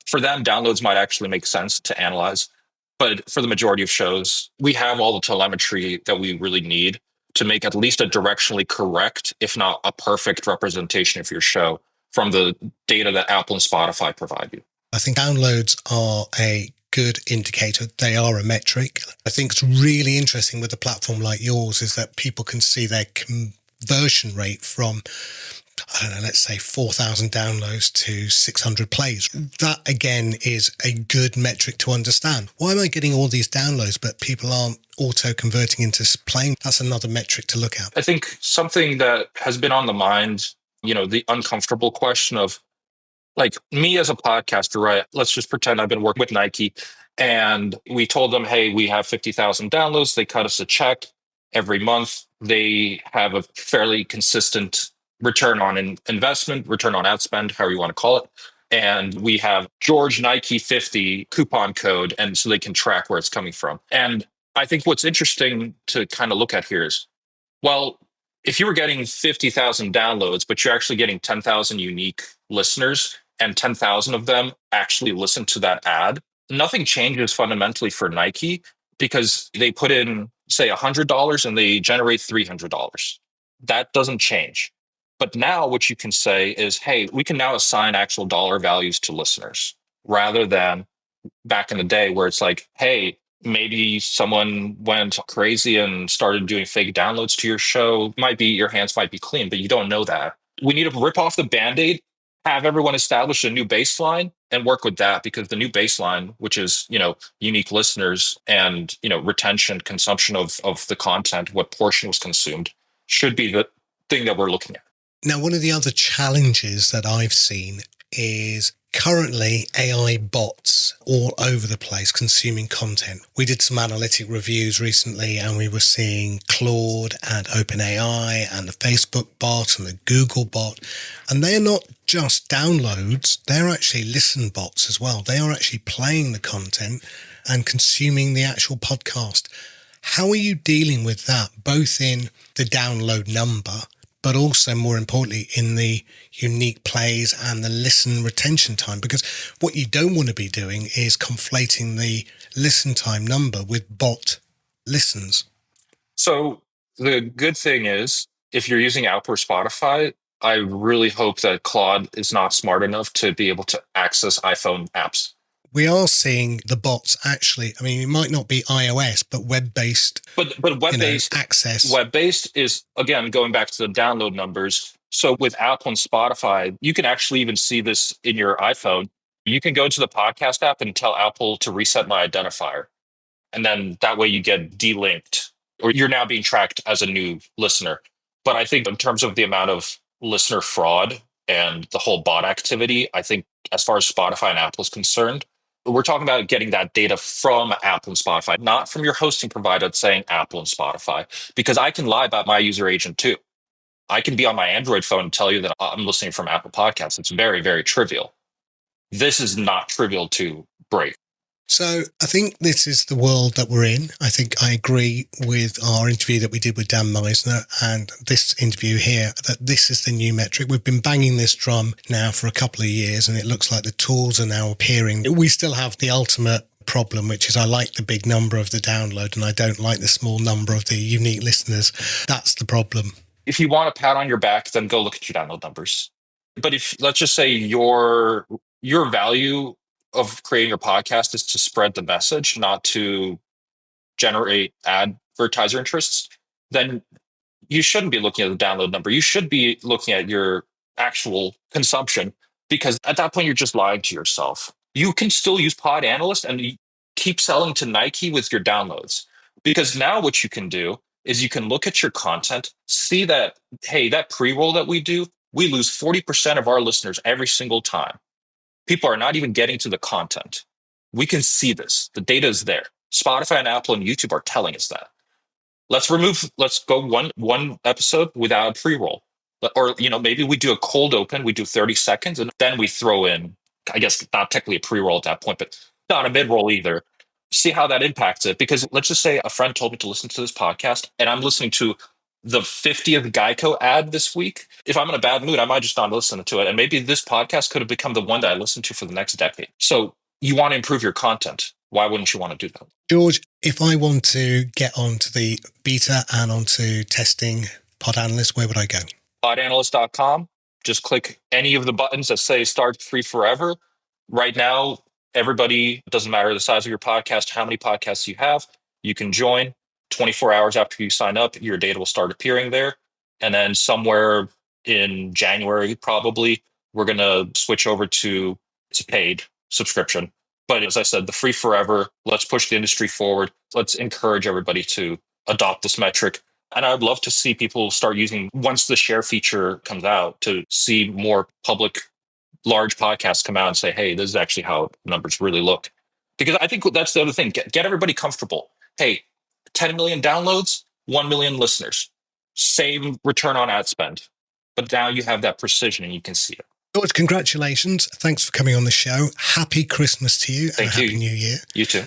for them, downloads might actually make sense to analyze. But for the majority of shows, we have all the telemetry that we really need to make at least a directionally correct, if not a perfect representation of your show from the data that Apple and Spotify provide you. I think downloads are a good indicator. They are a metric. I think it's really interesting with a platform like yours is that people can see their conversion rate from, I don't know, let's say 4,000 downloads to 600 plays. That, again, is a good metric to understand. Why am I getting all these downloads, but people aren't auto-converting into playing? That's another metric to look at. I think something that has been on the mind, the uncomfortable question of, like, me as a podcaster, right? Let's just pretend I've been working with Nike and we told them, hey, we have 50,000 downloads. They cut us a check every month. They have a fairly consistent return on investment, return on ad spend, however you want to call it. And we have George Nike 50 coupon code, and so they can track where it's coming from. And I think what's interesting to kind of look at here is, well, if you were getting 50,000 downloads, but you're actually getting 10,000 unique listeners, and 10,000 of them actually listen to that ad, nothing changes fundamentally for Nike because they put in, say, $100 and they generate $300. That doesn't change. But now what you can say is, hey, we can now assign actual dollar values to listeners rather than back in the day where it's like, hey, maybe someone went crazy and started doing fake downloads to your show. Your hands might be clean, but you don't know that. We need to rip off the Band-Aid, have everyone establish a new baseline and work with that, because the new baseline, which is, unique listeners and, retention, consumption of the content, what portion was consumed, should be the thing that we're looking at. Now, one of the other challenges that I've seen is currently AI bots all over the place consuming content. We did some analytic reviews recently and we were seeing Claude and OpenAI and the Facebook bot and the Google bot. And they're not just downloads, they're actually listen bots as well. They are actually playing the content and consuming the actual podcast. How are you dealing with that, both in the download number, but also more importantly in the unique plays and the listen retention time? Because what you don't want to be doing is conflating the listen time number with bot listens. So the good thing is, if you're using Apple or Spotify, I really hope that Claude is not smart enough to be able to access iPhone apps. We are seeing the bots actually, it might not be iOS, but web-based, but web-based access. Web-based is, again, going back to the download numbers. So with Apple and Spotify, you can actually even see this in your iPhone. You can go to the podcast app and tell Apple to reset my identifier. And then that way you get delinked, or you're now being tracked as a new listener. But I think in terms of the amount of listener fraud and the whole bot activity, I think as far as Spotify and Apple is concerned, we're talking about getting that data from Apple and Spotify, not from your hosting provider saying Apple and Spotify, because I can lie about my user agent too. I can be on my Android phone and tell you that I'm listening from Apple Podcasts. It's very, very trivial. This is not trivial to break. So I think this is the world that we're in. I think I agree with our interview that we did with Dan Meisner and this interview here, that this is the new metric. We've been banging this drum now for a couple of years, and it looks like the tools are now appearing. We still have the ultimate problem, which is I like the big number of the download and I don't like the small number of the unique listeners. That's the problem. If you want a pat on your back, then go look at your download numbers. But if, let's just say, your value of creating your podcast is to spread the message, not to generate advertiser interests, then you shouldn't be looking at the download number. You should be looking at your actual consumption, because at that point, you're just lying to yourself. You can still use PodAnalyst and keep selling to Nike with your downloads, because now what you can do is you can look at your content, see that, hey, that pre-roll that we do, we lose 40% of our listeners every single time. People are not even getting to the content. We can see this. The data is there. Spotify and Apple and YouTube are telling us that. Let's go one episode without a pre-roll. Or, maybe we do a cold open, we do 30 seconds, and then we throw in, I guess not technically a pre-roll at that point, but not a mid-roll either. See how that impacts it. Because let's just say a friend told me to listen to this podcast, and I'm listening to the 50th Geico ad this week. If I'm in a bad mood, I might just not listen to it. And maybe this podcast could have become the one that I listen to for the next decade. So you want to improve your content. Why wouldn't you want to do that? George, if I want to get onto the beta and onto testing PodAnalyst, where would I go? PodAnalyst.com. Just click any of the buttons that say start free forever. Right now, everybody, doesn't matter the size of your podcast, how many podcasts you have, you can join. 24 hours after you sign up, your data will start appearing there. And then somewhere in January, probably, we're going to switch over to it's a paid subscription. But as I said, the free forever, let's push the industry forward. Let's encourage everybody to adopt this metric. And I'd love to see people start using, once the share feature comes out, to see more public, large podcasts come out and say, hey, this is actually how numbers really look. Because I think that's the other thing. Get everybody comfortable. Hey, 10 million downloads, 1 million listeners. Same return on ad spend. But now you have that precision and you can see it. George, congratulations. Thanks for coming on the show. Happy Christmas to you. Thank and you. Happy New Year. You too.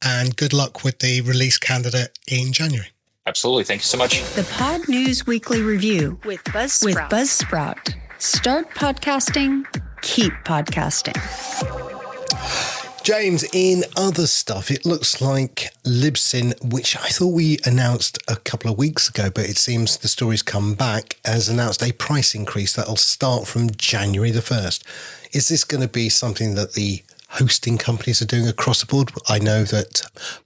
And good luck with the release candidate in January. Absolutely. Thank you so much. The Pod News Weekly Review with Buzzsprout. Start podcasting, keep podcasting. James, in other stuff, it looks like Libsyn, which I thought we announced a couple of weeks ago, but it seems the story's come back, has announced a price increase that'll start from January the 1st. Is this going to be something that the hosting companies are doing across the board? I know that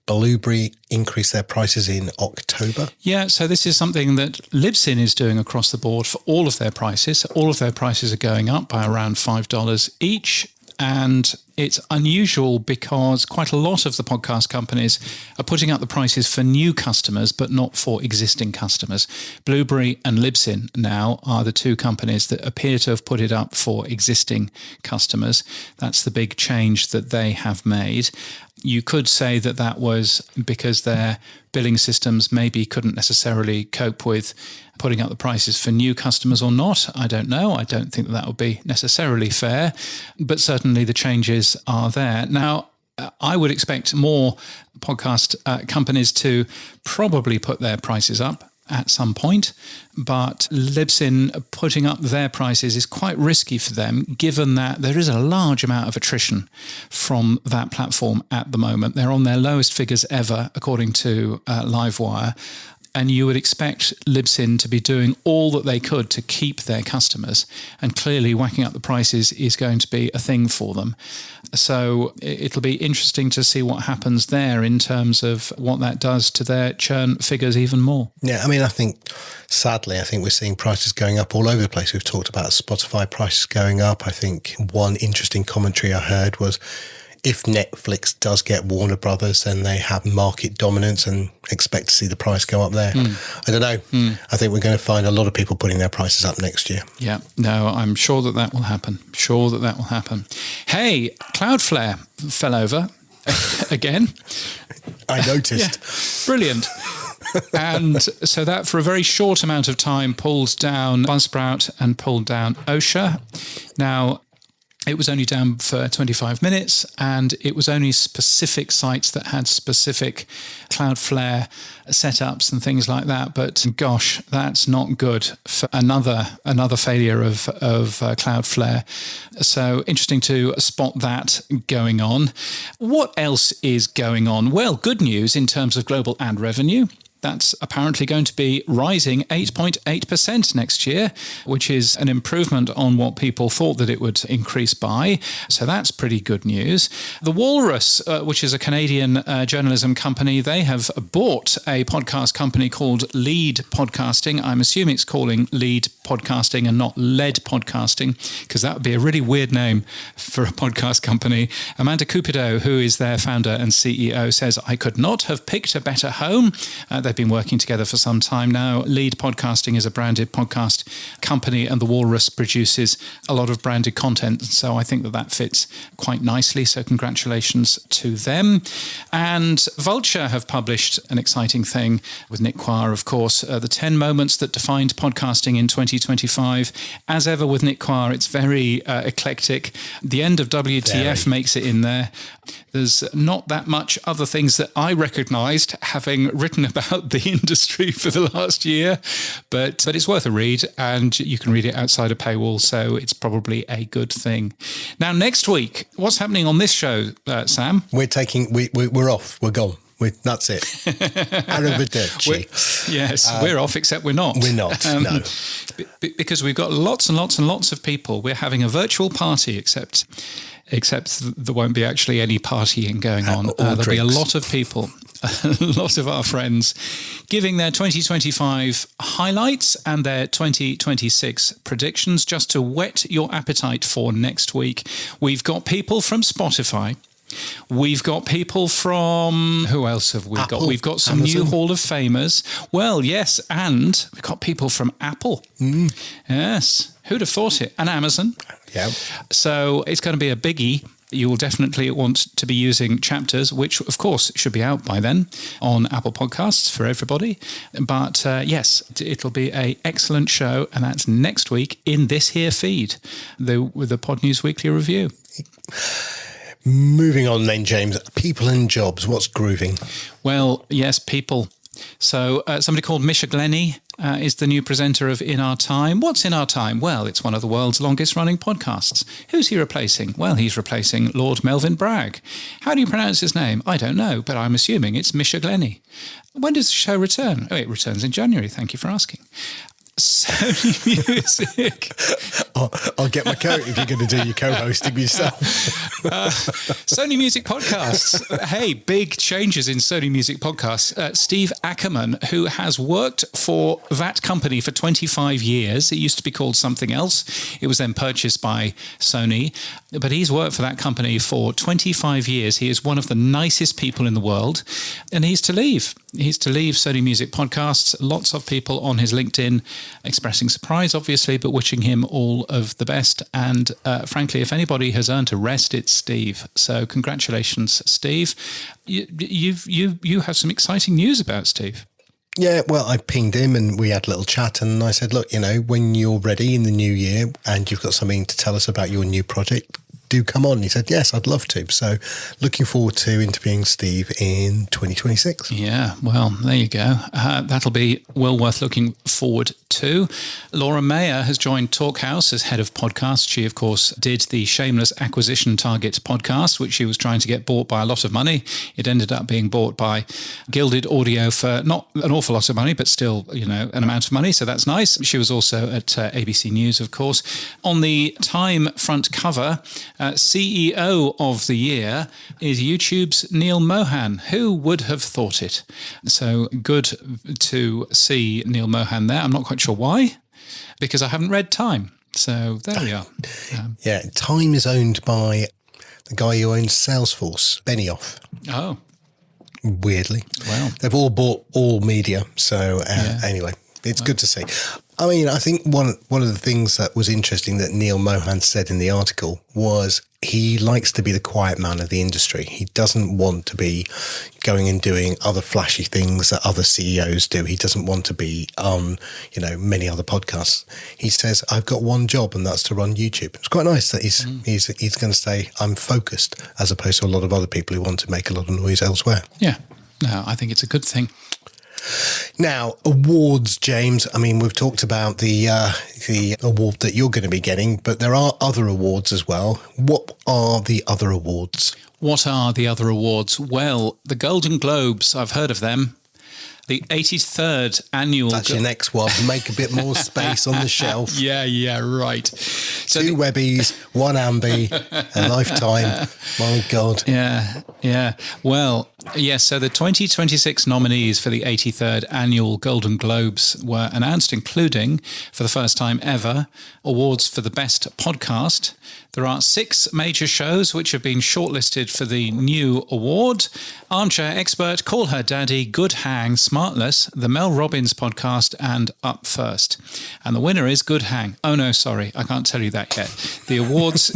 Blueberry increased their prices in October. Yeah, so this is something that Libsyn is doing across the board for all of their prices. All of their prices are going up by around $5 each. And it's unusual because quite a lot of the podcast companies are putting up the prices for new customers, but not for existing customers. Blueberry and Libsyn now are the two companies that appear to have put it up for existing customers. That's the big change that they have made. You could say that that was because their billing systems maybe couldn't necessarily cope with putting up the prices for new customers or not. I don't know. I don't think that would be necessarily fair, but certainly the changes are there. Now, I would expect more podcast companies to probably put their prices up at some point, but Libsyn putting up their prices is quite risky for them, given that there is a large amount of attrition from that platform at the moment. They're on their lowest figures ever, according to Livewire. And you would expect Libsyn to be doing all that they could to keep their customers. And clearly whacking up the prices is going to be a thing for them. So it'll be interesting to see what happens there in terms of what that does to their churn figures even more. Yeah, I mean, sadly, I think we're seeing prices going up all over the place. We've talked about Spotify prices going up. I think one interesting commentary I heard was, if Netflix does get Warner Brothers, then they have market dominance and expect to see the price go up there. I don't know. I think we're going to find a lot of people putting their prices up next year. Yeah, no, I'm sure that will happen. Hey, Cloudflare fell over again. I noticed. Yeah, brilliant. And so that, for a very short amount of time, pulled down Buzzsprout and pulled down OSHA. Now, it was only down for 25 minutes, and it was only specific sites that had specific Cloudflare setups and things like that. But gosh, that's not good for another failure of Cloudflare. So interesting to spot that going on. What else is going on? Well, good news in terms of global ad revenue. That's apparently going to be rising 8.8% next year, which is an improvement on what people thought that it would increase by. So that's pretty good news. The Walrus, which is a Canadian journalism company, they have bought a podcast company called Lead Podcasting. I'm assuming it's calling Lead Podcasting and not Lead Podcasting, because that would be a really weird name for a podcast company. Amanda Cupido, who is their founder and CEO, says, "I could not have picked a better home." They've been working together for some time now. Lead Podcasting is a branded podcast company, and the Walrus produces a lot of branded content. So I think that fits quite nicely. So congratulations to them. And Vulture have published an exciting thing with Nick Quire, of course, the 10 moments that defined podcasting in 2020. 2025. As ever with Nick Quire, it's very eclectic. The end of WTF makes it in there. There's not that much other things that I recognised, having written about the industry for the last year, but it's worth a read, and you can read it outside a paywall, so it's probably a good thing. Now, next week, what's happening on this show, Sam? We're off. We're gone. That's it. Arrivederci. We're off, except we're not. We're not, no. Because we've got lots and lots and lots of people. We're having a virtual party, except there won't be actually any partying going on. There'll be a lot of people, a lot of our friends, giving their 2025 highlights and their 2026 predictions, just to whet your appetite for next week. We've got people from Spotify. We've got people from... Who else have we got? We've got some Amazon. new Hall of Famers. Well, yes, and we've got people from Apple. Yes. Who'd have thought it? And Amazon. Yeah. So it's going to be a biggie. You will definitely want to be using Chapters, which, of course, should be out by then on Apple Podcasts for everybody. But yes, it'll be an excellent show, and that's next week in this here feed, with the Pod News Weekly Review. Moving on then, James, people and jobs, what's grooving? Well, yes, people. So somebody called Misha Glenny is the new presenter of In Our Time. What's In Our Time? Well, it's one of the world's longest running podcasts. Who's he replacing? Well, he's replacing Lord Melvin Bragg. How do you pronounce his name? I don't know, but I'm assuming it's Misha Glenny. When does the show return? Oh, it returns in January. Thank you for asking. Sony Music. I'll get my coat if you're going to do your co-hosting yourself. Sony Music Podcasts. Hey, big changes in Sony Music Podcasts. Steve Ackerman, who has worked for that company for 25 years. It used to be called something else. It was then purchased by Sony. But he's worked for that company for 25 years. He is one of the nicest people in the world. And he's to leave. He's to leave Sony Music Podcasts. Lots of people on his LinkedIn expressing surprise, obviously, but wishing him all of the best. And frankly, if anybody has earned a rest, it's Steve. So congratulations, Steve. You have some exciting news about Steve. Yeah, well, I pinged him and we had a little chat, and I said, look, when you're ready in the new year and you've got something to tell us about your new project, do come on. He said, yes, I'd love to. So looking forward to interviewing Steve in 2026. Yeah, well, there you go. That'll be well worth looking forward to. Laura Mayer has joined Talkhouse as head of podcast. She, of course, did the Shameless Acquisition Target podcast, which she was trying to get bought by a lot of money. It ended up being bought by Gilded Audio for not an awful lot of money, but still, an amount of money. So that's nice. She was also at ABC News, of course. On the Time front cover, CEO of the year is YouTube's Neil Mohan. Who would have thought it? So good to see Neil Mohan there. I'm not quite sure why, because I haven't read Time. So there we are. Yeah, Time is owned by the guy who owns Salesforce, Benioff. Oh. Weirdly. Wow. They've all bought all media. So anyway, it's good to see. I mean, I think one of the things that was interesting that Neil Mohan said in the article was he likes to be the quiet man of the industry. He doesn't want to be going and doing other flashy things that other CEOs do. He doesn't want to be on, many other podcasts. He says, I've got one job, and that's to run YouTube. It's quite nice that he's going to say, I'm focused, as opposed to a lot of other people who want to make a lot of noise elsewhere. Yeah. No, I think it's a good thing. Now, awards, James. I mean, we've talked about the award that you're going to be getting, but there are other awards as well. What are the other awards? What are the other awards? Well, the Golden Globes, I've heard of them. The 83rd annual... That's your next one. Make a bit more space on the shelf. Yeah, right. So 2 Webbies, 1 Ambi, a lifetime. My God. Yeah. Well, yes, so the 2026 nominees for the 83rd annual Golden Globes were announced, including, for the first time ever, awards for the best podcast. There are 6 major shows which have been shortlisted for the new award: Armchair Expert, Call Her Daddy, Good Hang, Smartless, the Mel Robbins podcast, and Up First. And the winner is Good Hang. Oh no, sorry, I can't tell you that yet. The awards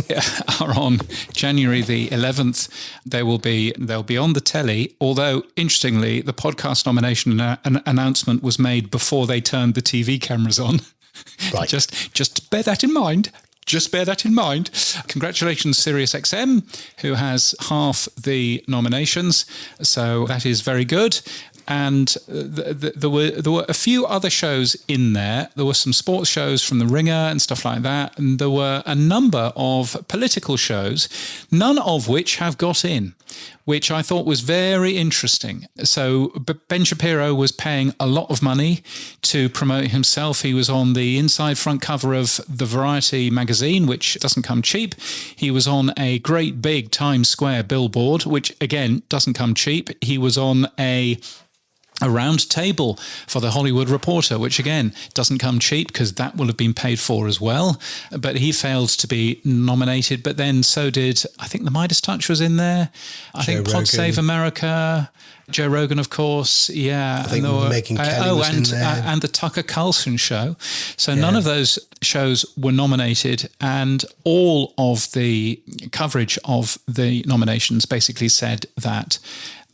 are on January the 11th. They'll be on the telly, although, interestingly, the podcast nomination announcement was made before they turned the TV cameras on. Right. Just bear that in mind. Just bear that in mind. Congratulations, SiriusXM, who has half the nominations. So that is very good. And there were a few other shows in there. There were some sports shows from The Ringer and stuff like that. And there were a number of political shows, none of which have got in, which I thought was very interesting. So Ben Shapiro was paying a lot of money to promote himself. He was on the inside front cover of the Variety magazine, which doesn't come cheap. He was on a great big Times Square billboard, which again doesn't come cheap. He was on a round table for the Hollywood Reporter, which again doesn't come cheap because that will have been paid for as well. But he failed to be nominated. But then so did, I think the Midas Touch was in there. I think Pod Save America, Joe Rogan, of course. Yeah. I think Megyn Kelly was in there. And the Tucker Carlson show. So none of those shows were nominated, and all of the coverage of the nominations basically said that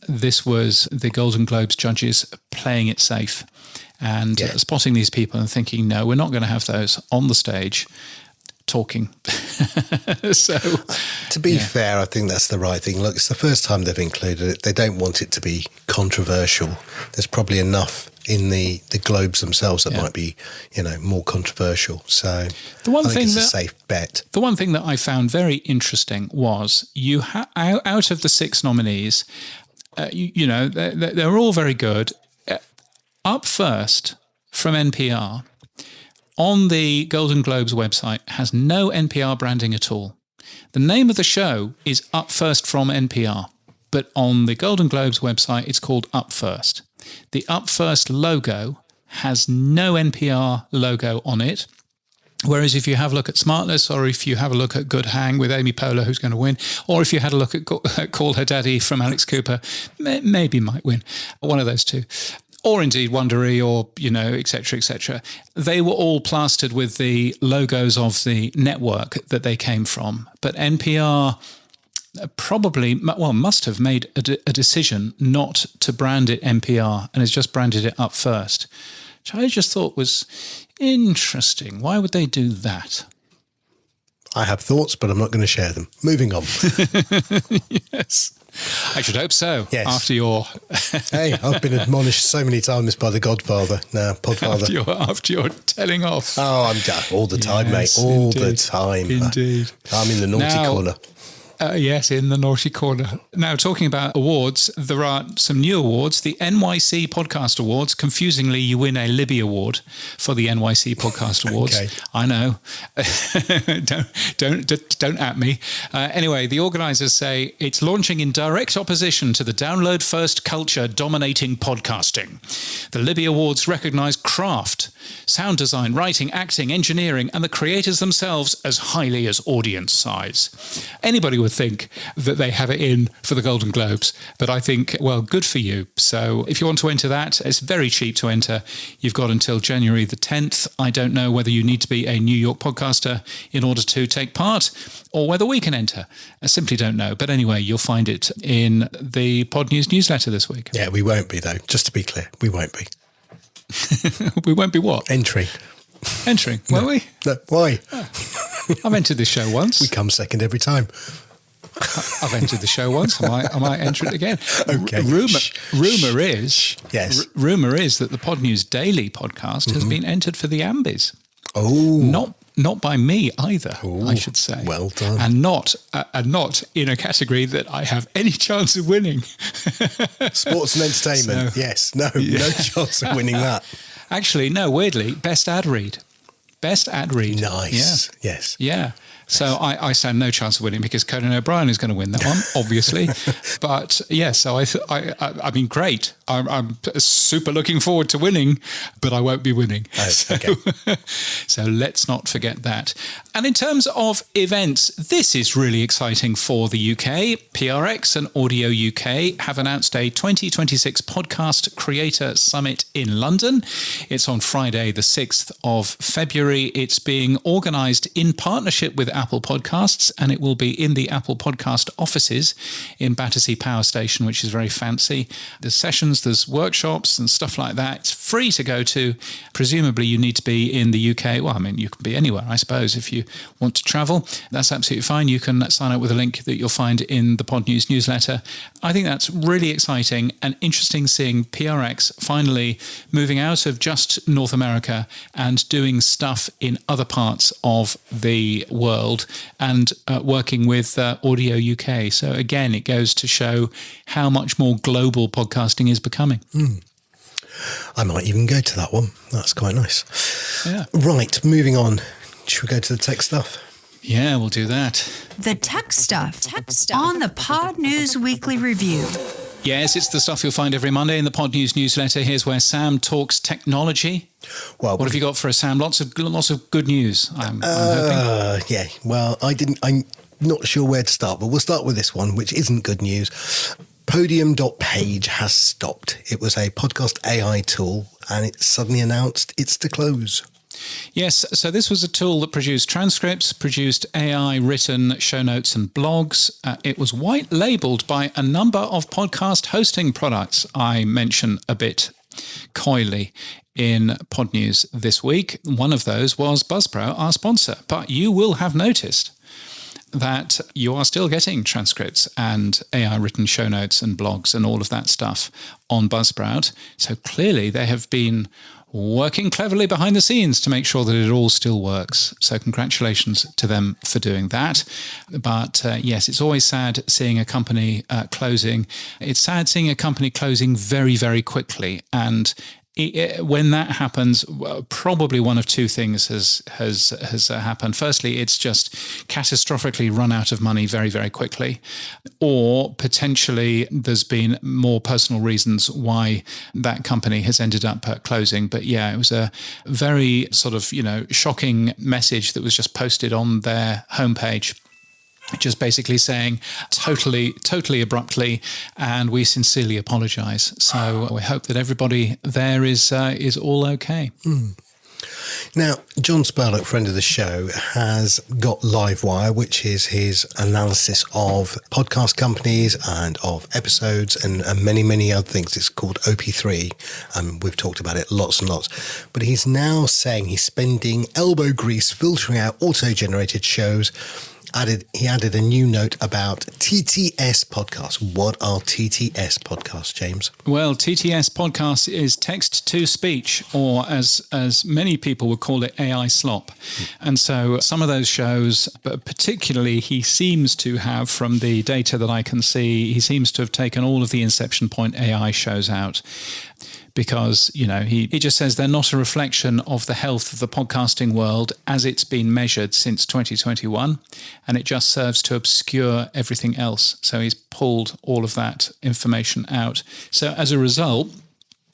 this was the Golden Globes judges playing it safe and spotting these people and thinking, no, we're not going to have those on the stage talking. So, to be fair, I think that's the right thing. Look, it's the first time they've included it. They don't want it to be controversial. There's probably enough in the Globes themselves that might be, more controversial. So the one I think thing it's a safe bet. The one thing that I found very interesting was out of the 6 nominees, they're all very good. Up first from NPR on the Golden Globes website has no NPR branding at all. The name of the show is Up First from NPR, but on the Golden Globes website, it's called Up First. The Up First logo has no NPR logo on it. Whereas if you have a look at Smartless, or if you have a look at Good Hang with Amy Poehler, who's going to win, or if you had a look at Call Her Daddy from Alex Cooper, maybe might win, one of those two, or indeed Wondery, or, et cetera, et cetera. They were all plastered with the logos of the network that they came from. But NPR must have made a decision not to brand it NPR and has just branded it Up First, which I just thought was interesting. Why would they do that? I have thoughts, but I'm not going to share them. Moving on. Yes. I should hope so. Yes. After your... Hey, I've been admonished so many times by the Godfather. No, Podfather. After your telling off. Oh, I'm done all the time, mate. All the time. Indeed. I'm in the naughty corner. Yes, in the naughty corner. Now, talking about awards, there are some new awards. The NYC Podcast Awards. Confusingly, you win a Libby Award for the NYC Podcast Awards. Okay. I know. Don't at me. Anyway, the organisers say it's launching in direct opposition to the download-first culture dominating podcasting. The Libby Awards recognise craft, sound design, writing, acting, engineering, and the creators themselves as highly as audience size. Anybody would think that they have it in for the Golden Globes, but I think, well, good for you. So if you want to enter that, it's very cheap to enter. You've got until January the 10th. I don't know whether you need to be a New York podcaster in order to take part, or whether we can enter. I simply don't know. But anyway, you'll find it in the Pod News newsletter this week. Yeah, we won't be, though. Just to be clear, we won't be. We won't be what? Entering. Won't we? No, why? I've entered this show once. We come second every time. I've entered the show once. I might enter it again. Okay. Rumour is that the Pod News Daily podcast has been entered for the Ambies. Oh, not by me either. I should say. Well done. And not in a category that I have any chance of winning. Sports and entertainment. So, yes. No chance of winning that. Actually, no. Weirdly, best ad read. Nice. Yeah. Yes. Yeah. So I stand no chance of winning because Conan O'Brien is going to win that one, obviously. But yeah, so I mean, great. I'm super looking forward to winning, but I won't be winning. Okay. So let's not forget that. And in terms of events, this is really exciting for the UK. PRX and Audio UK have announced a 2026 Podcast Creator Summit in London. It's on Friday, the 6th of February. It's being organised in partnership with Apple Podcasts, and it will be in the Apple Podcast offices in Battersea Power Station, which is very fancy. There's sessions, there's workshops and stuff like that. It's free to go to. Presumably you need to be in the UK. Well, I mean, you can be anywhere, I suppose, if you want to travel. That's absolutely fine. You can sign up with a link that you'll find in the Pod News newsletter. I think that's really exciting and interesting, seeing PRX finally moving out of just North America and doing stuff in other parts of the world and working with Audio UK. So again, it goes to show how much more global podcasting is becoming. I might even go to that one. That's quite nice. Yeah. Right, moving on. Should we go to the tech stuff? Yeah, we'll do that. The tech stuff on the Pod News Weekly Review. Yes, it's the stuff you'll find every Monday in the Pod News newsletter. Here's where Sam talks technology. Well, what have you got for us, Sam? Lots of good news, I'm hoping. Yeah, well, I'm not sure where to start, but we'll start with this one, which isn't good news. Podium.page has stopped. It was a podcast AI tool, and it suddenly announced it's to close. Yes, so this was a tool that produced transcripts, produced AI-written show notes and blogs. It was white-labelled by a number of podcast hosting products I mention a bit coyly in Pod News this week. One of those was Buzzsprout, our sponsor. But you will have noticed that you are still getting transcripts and AI-written show notes and blogs and all of that stuff on Buzzsprout. So clearly they have been working cleverly behind the scenes to make sure that it all still works. So congratulations to them for doing that. But yes, it's always sad seeing a company closing. It's sad seeing a company closing very, very quickly. And when that happens, probably one of two things has happened. Firstly, it's just catastrophically run out of money very, very quickly, or potentially there's been more personal reasons why that company has ended up closing. But yeah, it was a very sort of, shocking message that was just posted on their homepage, just basically saying totally abruptly, and we sincerely apologise. So we hope that everybody there is all okay. Now, John Spurlock, friend of the show, has got Livewire, which is his analysis of podcast companies and of episodes and many, many other things. It's called OP3. We've talked about it lots and lots. But he's now saying he's spending elbow grease filtering out auto-generated shows. He added a new note about TTS podcasts. What are TTS podcasts, James? Well, TTS podcast is text to speech, or as many people would call it, AI slop. And so some of those shows, but particularly he seems to have, from the data that I can see, he seems to have taken all of the Inception Point AI shows out. Because, he just says they're not a reflection of the health of the podcasting world as it's been measured since 2021, and it just serves to obscure everything else. So he's pulled all of that information out. So as a result,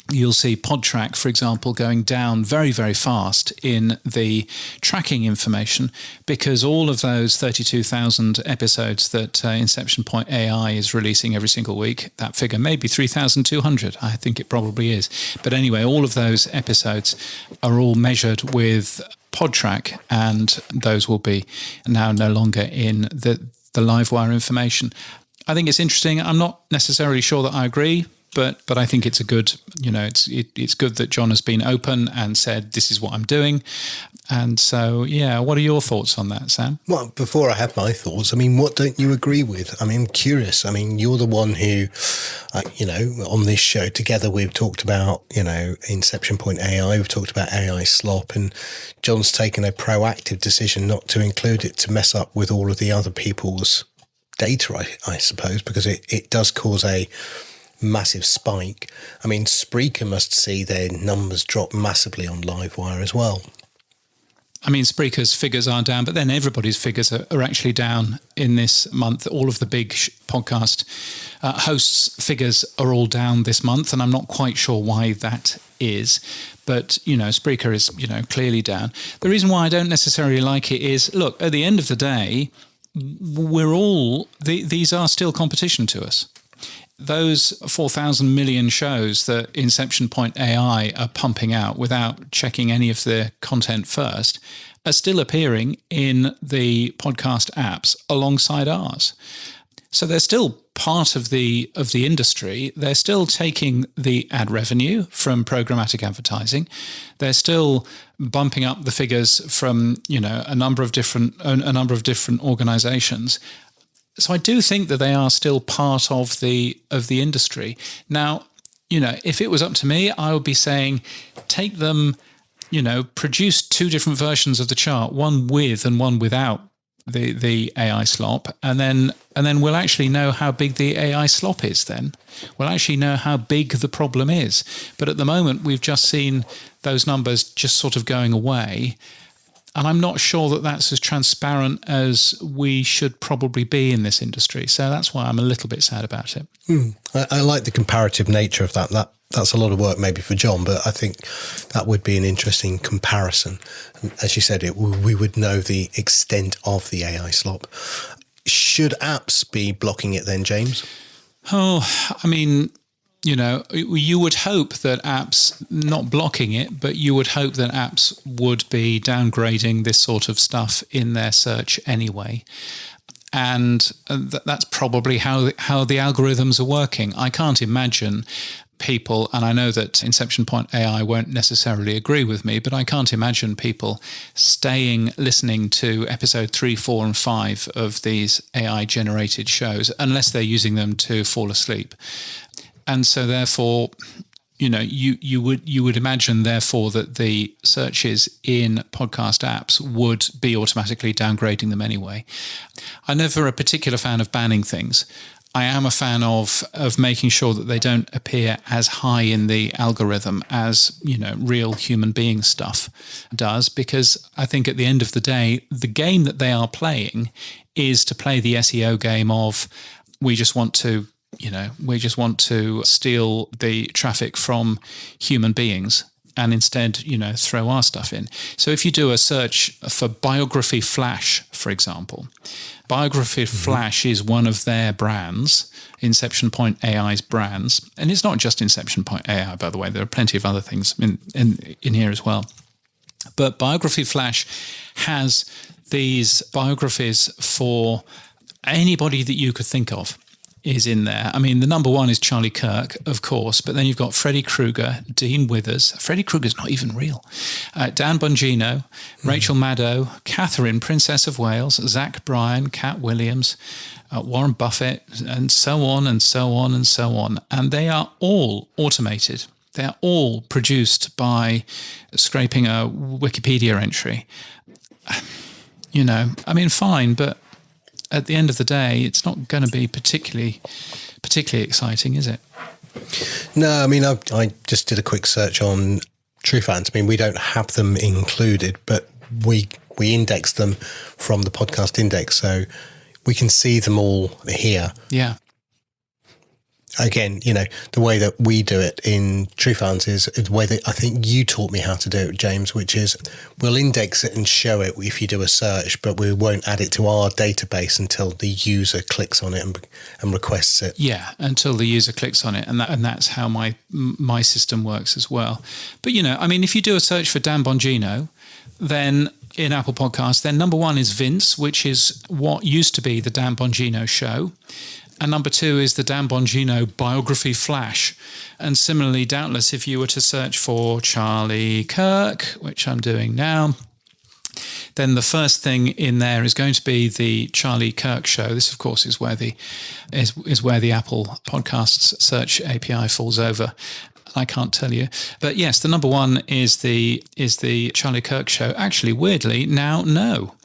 you'll see PodTrack, for example, going down very, very fast in the tracking information, because all of those 32,000 episodes that Inception Point AI is releasing every single week, that figure may be 3,200. I think it probably is. But anyway, all of those episodes are all measured with PodTrack, and those will be now no longer in the Livewire information. I think it's interesting. I'm not necessarily sure that I agree, but I think it's a good, it's good that John has been open and said, this is what I'm doing. And so, yeah, what are your thoughts on that, Sam? Well, before I have my thoughts, what don't you agree with? I'm curious. You're the one who, on this show together, we've talked about, Inception Point AI, we've talked about AI slop, and John's taken a proactive decision not to include it to mess up with all of the other people's data, I suppose, because it does cause a massive spike. Spreaker must see their numbers drop massively on Livewire as well. Spreaker's figures are down, but then everybody's figures are actually down in this month. All of the big podcast hosts' figures are all down this month, and I'm not quite sure why that is. But, Spreaker is, clearly down. The reason why I don't necessarily like it is, look, at the end of the day, these are still competition to us. those 4,000 million shows that Inception Point AI are pumping out without checking any of the content first are still appearing in the podcast apps alongside ours. So they're still part of the industry. They're still taking the ad revenue from programmatic advertising. They're still bumping up the figures from a number of different organizations. So I do think that they are still part of the industry. Now, if it was up to me, I would be saying take them, produce two different versions of the chart, one with and one without the AI slop, and then we'll actually know how big the AI slop is. Then we'll actually know how big the problem is. But at the moment, we've just seen those numbers just sort of going away. And I'm not sure that that's as transparent as we should probably be in this industry. So that's why I'm a little bit sad about it. I like the comparative nature of that. That's a lot of work maybe for John, but I think that would be an interesting comparison. And as you said, we would know the extent of the AI slop. Should apps be blocking it then, James? Oh, I mean, you would hope that apps, not blocking it, but you would hope that apps would be downgrading this sort of stuff in their search anyway. And that's probably how the algorithms are working. I can't imagine people, and I know that Inception Point AI won't necessarily agree with me, but I can't imagine people listening to episode 3, 4, and 5 of these AI-generated shows unless they're using them to fall asleep. And so therefore, you would imagine therefore that the searches in podcast apps would be automatically downgrading them anyway. I'm never a particular fan of banning things. I am a fan of making sure that they don't appear as high in the algorithm as, real human being stuff does, because I think at the end of the day, the game that they are playing is to play the SEO game of we just want to steal the traffic from human beings and instead, throw our stuff in. So if you do a search for Biography Flash, for example, Biography Flash is one of their brands, Inception Point AI's brands. And it's not just Inception Point AI, by the way. There are plenty of other things in here as well. But Biography Flash has these biographies for anybody that you could think of is in there. I mean, the number one is Charlie Kirk, of course, but then you've got Freddy Krueger, Dean Withers. Freddy Krueger's not even real. Dan Bongino, Rachel Maddow, Catherine, Princess of Wales, Zach Bryan, Cat Williams, Warren Buffett, and so on and so on and so on. And they are all automated. They are all produced by scraping a Wikipedia entry. Fine, but at the end of the day, it's not going to be particularly exciting, is it? No, I mean, I just did a quick search on TrueFans. I mean, we don't have them included, but we index them from the podcast index, so we can see them all here. Yeah. Again, the way that we do it in TrueFans is the way that I think you taught me how to do it, James, which is we'll index it and show it if you do a search, but we won't add it to our database until the user clicks on it and requests it. Yeah, until the user clicks on it, and that's how my system works as well. But if you do a search for Dan Bongino, then in Apple Podcasts, then number one is Vince, which is what used to be the Dan Bongino Show. And number two is the Dan Bongino Biography Flash. And similarly, doubtless, if you were to search for Charlie Kirk, which I'm doing now, then the first thing in there is going to be the Charlie Kirk Show. This, of course, is where the Apple Podcasts search API falls over. I can't tell you. But yes, the number one is the Charlie Kirk Show. Actually, weirdly, now, no.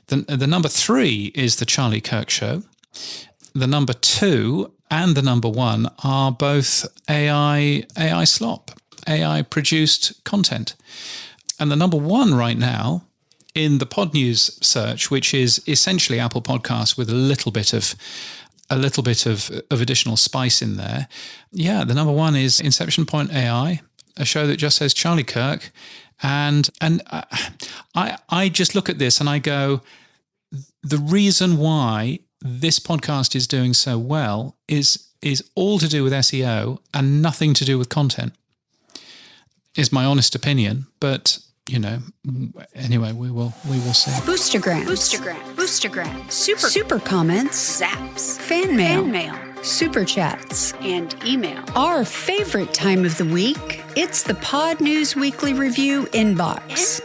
The number three is the Charlie Kirk Show. The number two and the number one are both AI slop, AI produced content. And the number one right now in the Pod News search, which is essentially Apple Podcasts with a little bit of additional spice in there. Yeah, the number one is Inception Point AI, a show that just says Charlie Kirk. And I just look at this and I go, the reason why this podcast is doing so well is is all to do with SEO and nothing to do with content, is my honest opinion. But, anyway, we will see. Boostergram, super comments, zaps, fan mail, super chats, and email. Our favorite time of the week, it's the Pod News Weekly Review inbox.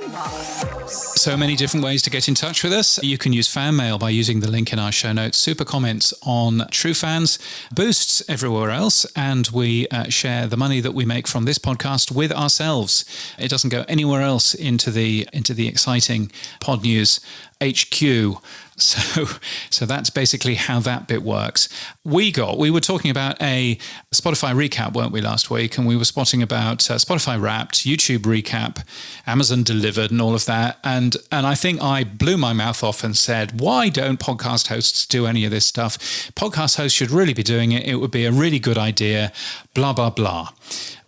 So many different ways to get in touch with us. You can use fan mail by using the link in our show notes, super comments on TrueFans, boosts everywhere else, and we share the money that we make from this podcast with ourselves. It doesn't go anywhere else into the exciting Pod News HQ. So that's basically how that bit works. We were talking about a Spotify recap, weren't we, last week? And we were spotting about Spotify Wrapped, YouTube recap, Amazon Delivered and all of that. And I think I blew my mouth off and said, why don't podcast hosts do any of this stuff? Podcast hosts should really be doing it. It would be a really good idea, blah, blah, blah.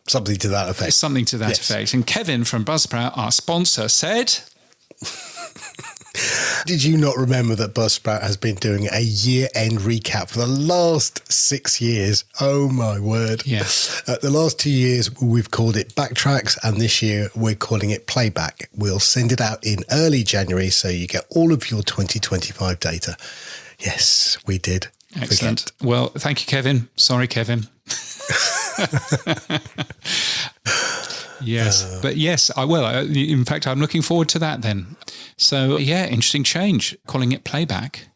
Something to that effect. Something to that effect. And Kevin from Buzzsprout, our sponsor, said... Did you not remember that Buzzsprout has been doing a year-end recap for the last 6 years? Oh, my word. Yeah. The last 2 years, we've called it Backtracks, and this year we're calling it Playback. We'll send it out in early January, so you get all of your 2025 data. Yes, we did. Excellent. Well, thank you, Kevin. Sorry, Kevin. Yes, but yes, I will. In fact, I'm looking forward to that then. So yeah, interesting change, calling it Playback.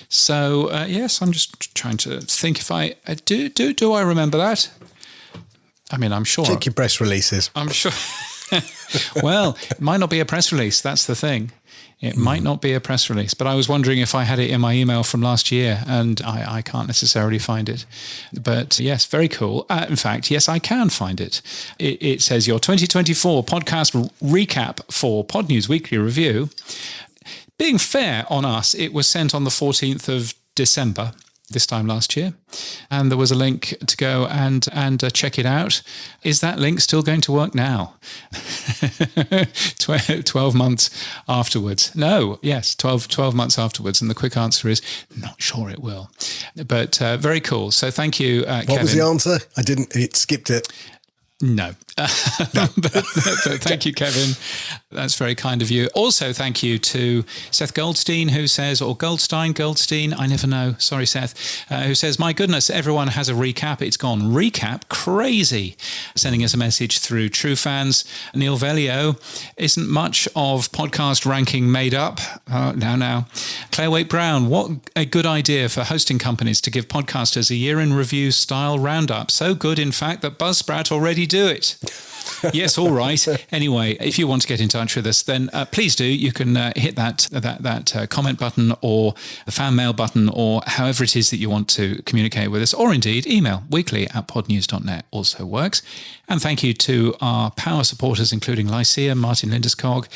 So yes, I'm just trying to think if I do I remember that? I mean, I'm sure. Check your press releases. I'm sure. Well, it might not be a press release. That's the thing. It might not be a press release, but I was wondering if I had it in my email from last year, and I can't necessarily find it. But yes, very cool. In fact, yes, I can find it. It says your 2024 podcast recap for Pod News Weekly Review. Being fair on us, it was sent on the 14th of December. This time last year, and there was a link to go and check it out. Is that link still going to work now? 12 months afterwards. No, yes, 12 months afterwards. And the quick answer is not sure it will. But very cool. So thank you, Kevin. What was the answer? It skipped it. No. but thank you, Kevin. That's very kind of you. Also, thank you to Seth Goldstein, who says, or Goldstein, I never know. Sorry, Seth, who says, my goodness, everyone has a recap. It's gone recap crazy. Sending us a message through TrueFans. Neil Velio, isn't much of podcast ranking made up? Now. Claire Waite Brown, what a good idea for hosting companies to give podcasters a year in review style roundup. So good, in fact, that Buzzsprout already do it. Yes, all right. Anyway, if you want to get in touch with us, then please do. You can hit that comment button or the fan mail button or however it is that you want to communicate with us, or indeed email weekly@podnews.net also works. And thank you to our power supporters, including Lycia, Martin Lindeskog,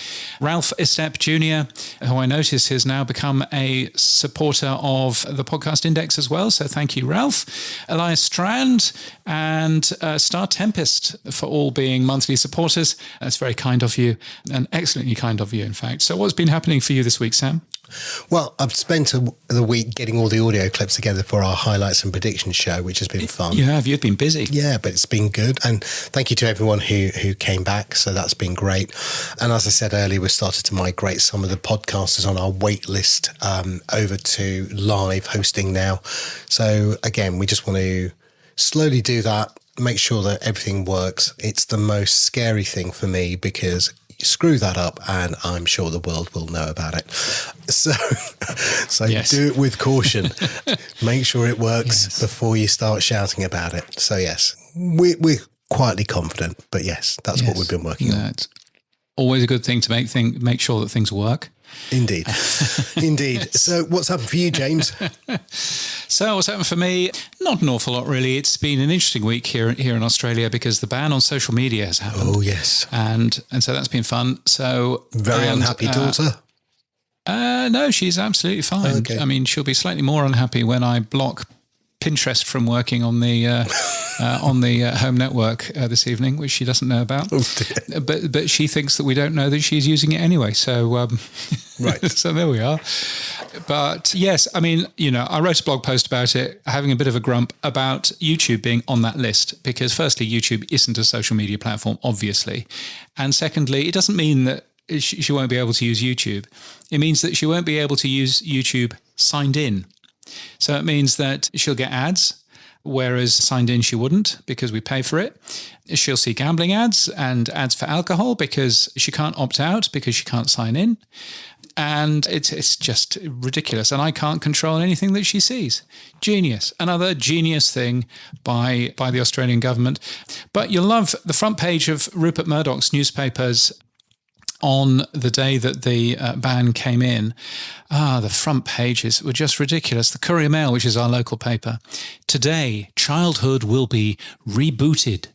Ralph Estep Jr., who I notice has now become a supporter of the Podcast Index as well. So thank you, Ralph. Elias Strand and Star Tempest for all being monthly supporters. That's very kind of you, and excellently kind of you, in fact. So what's been happening for you this week, Sam? Well, I've spent the week getting all the audio clips together for our highlights and predictions show, which has been fun. You have. You've been busy. Yeah, but it's been good. And thank you to everyone who came back. So that's been great. And as I said earlier, we've started to migrate some of the podcasters on our wait list over to live hosting now. So again, we just want to slowly do that, make sure that everything works. It's the most scary thing for me because screw that up and I'm sure the world will know about it. So yes. Do it with caution. Make sure it works before you start shouting about it. So yes, we're quietly confident, but yes, that's what we've been working on. It's always a good thing to make sure that things work. Indeed. So what's happened for you, James? So what's happened for me? Not an awful lot, really. It's been an interesting week here in Australia because the ban on social media has happened. Oh, yes. And so that's been fun. So very unhappy daughter? No, she's absolutely fine. Okay. I mean, she'll be slightly more unhappy when I block Pinterest from working on the home network this evening, which she doesn't know about. Oh, but she thinks that we don't know that she's using it anyway. So right. So there we are. But yes, I mean, I wrote a blog post about it, having a bit of a grump about YouTube being on that list, because firstly, YouTube isn't a social media platform, obviously. And secondly, it doesn't mean that she won't be able to use YouTube. It means that she won't be able to use YouTube signed in. So it means that she'll get ads, whereas signed in she wouldn't, because we pay for it. She'll see gambling ads and ads for alcohol because she can't opt out because she can't sign in. And it's just ridiculous. And I can't control anything that she sees. Genius. Another genius thing by the Australian government. But you'll love the front page of Rupert Murdoch's newspapers on the day that the ban came in. The front pages were just ridiculous. The Courier Mail, which is our local paper. Today, childhood will be rebooted.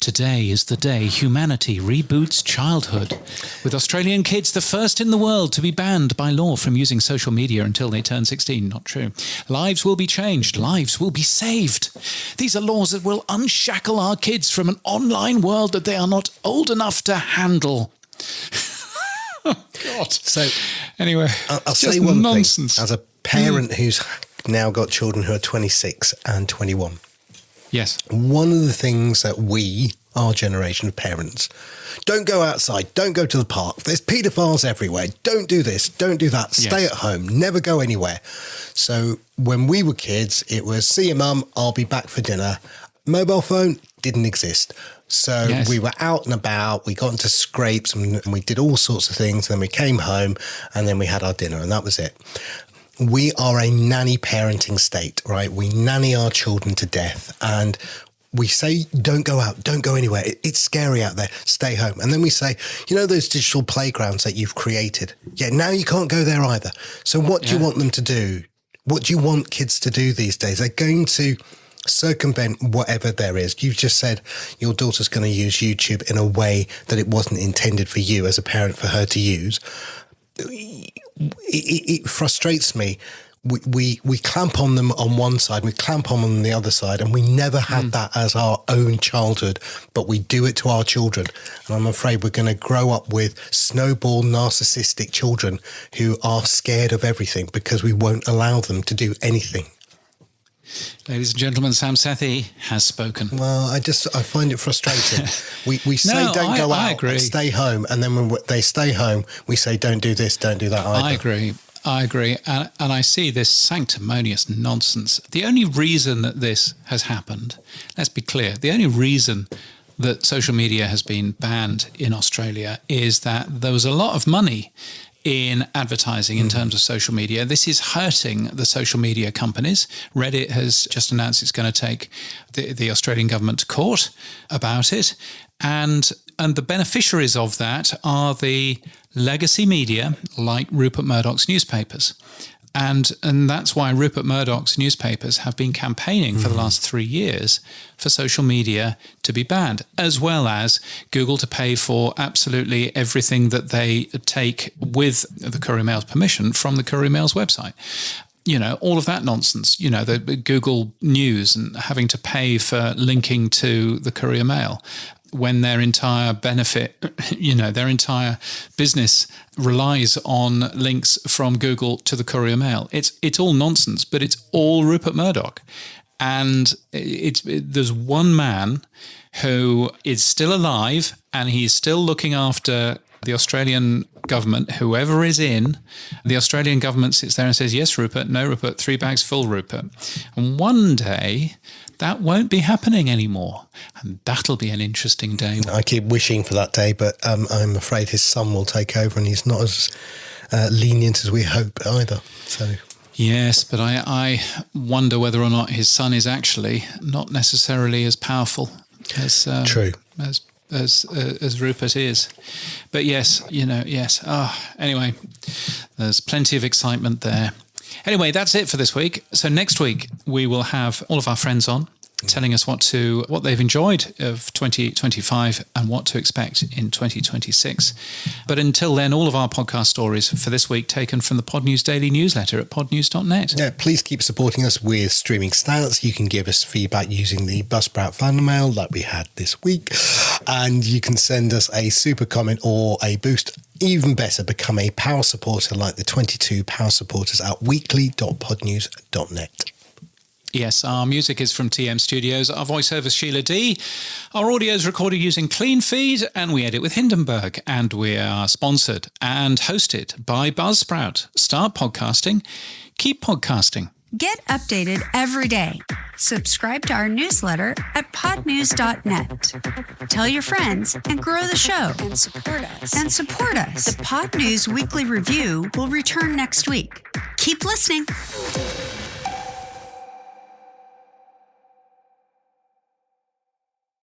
Today is the day humanity reboots childhood, with Australian kids the first in the world to be banned by law from using social media until they turn 16. Not true. Lives will be changed. Lives will be saved. These are laws that will unshackle our kids from an online world that they are not old enough to handle. Oh, God. So anyway, I'll say one nonsense. thing. As a parent who's now got children who are 26 and 21, yes, one of the things that we, our generation of parents, don't go outside, don't go to the park. There's paedophiles everywhere. Don't do this, don't do that. Stay at home, never go anywhere. So when we were kids, it was, see you, mum, I'll be back for dinner. Mobile phone didn't exist. So we were out and about, we got into scrapes and we did all sorts of things. Then we came home and then we had our dinner and that was it. We are a nanny parenting state, right? We nanny our children to death and we say, don't go out, don't go anywhere. It's scary out there, stay home. And then we say, those digital playgrounds that you've created. Yeah, now you can't go there either. So what do you want them to do? What do you want kids to do these days? They're going to circumvent whatever there is. You've just said your daughter's going to use YouTube in a way that it wasn't intended for you as a parent for her to use. It frustrates me. We clamp on them on one side, we clamp on them on the other side, and we never had that as our own childhood, but we do it to our children. And I'm afraid we're going to grow up with snowball narcissistic children who are scared of everything because we won't allow them to do anything. Ladies and gentlemen, Sam Sethi has spoken. Well, I find it frustrating. We say don't go out, stay home. And then when they stay home, we say don't do this, don't do that either. I agree. And I see this sanctimonious nonsense. The only reason that this has happened, let's be clear, the only reason that social media has been banned in Australia is that there was a lot of money in advertising in terms of social media. This is hurting the social media companies. Reddit has just announced it's going to take the Australian government to court about it. And the beneficiaries of that are the legacy media like Rupert Murdoch's newspapers. And that's why Rupert Murdoch's newspapers have been campaigning for the last 3 years for social media to be banned, as well as Google to pay for absolutely everything that they take with the Courier Mail's permission from the Courier Mail's website. All of that nonsense, the Google News and having to pay for linking to the Courier Mail, when their entire benefit, their entire business relies on links from Google to the Courier Mail. It's all nonsense, but it's all Rupert Murdoch. And there's one man who is still alive and he's still looking after the Australian government, whoever is in, the Australian government sits there and says, yes, Rupert, no, Rupert, 3 bags full, Rupert. And one day that won't be happening anymore. And that'll be an interesting day. I keep wishing for that day, but I'm afraid his son will take over and he's not as lenient as we hope either. So. Yes, but I wonder whether or not his son is actually not necessarily as powerful as true as Rupert is. But yes, yes. Anyway, there's plenty of excitement there. Anyway, that's it for this week. So next week we will have all of our friends on. telling us what they've enjoyed of 2025 and what to expect in 2026. But until then, all of our podcast stories for this week taken from the Pod News Daily newsletter at podnews.net. Yeah, please keep supporting us with streaming stats. You can give us feedback using the Buzzsprout fan mail like we had this week. And you can send us a super comment or a boost. Even better, become a power supporter like the 22 power supporters at weekly.podnews.net. Yes, our music is from TM Studios. Our voiceover is Sheila D. Our audio is recorded using Clean Feed, and we edit with Hindenburg. And we are sponsored and hosted by Buzzsprout. Start podcasting. Keep podcasting. Get updated every day. Subscribe to our newsletter at podnews.net. Tell your friends and grow the show. And support us. The Pod News Weekly Review will return next week. Keep listening.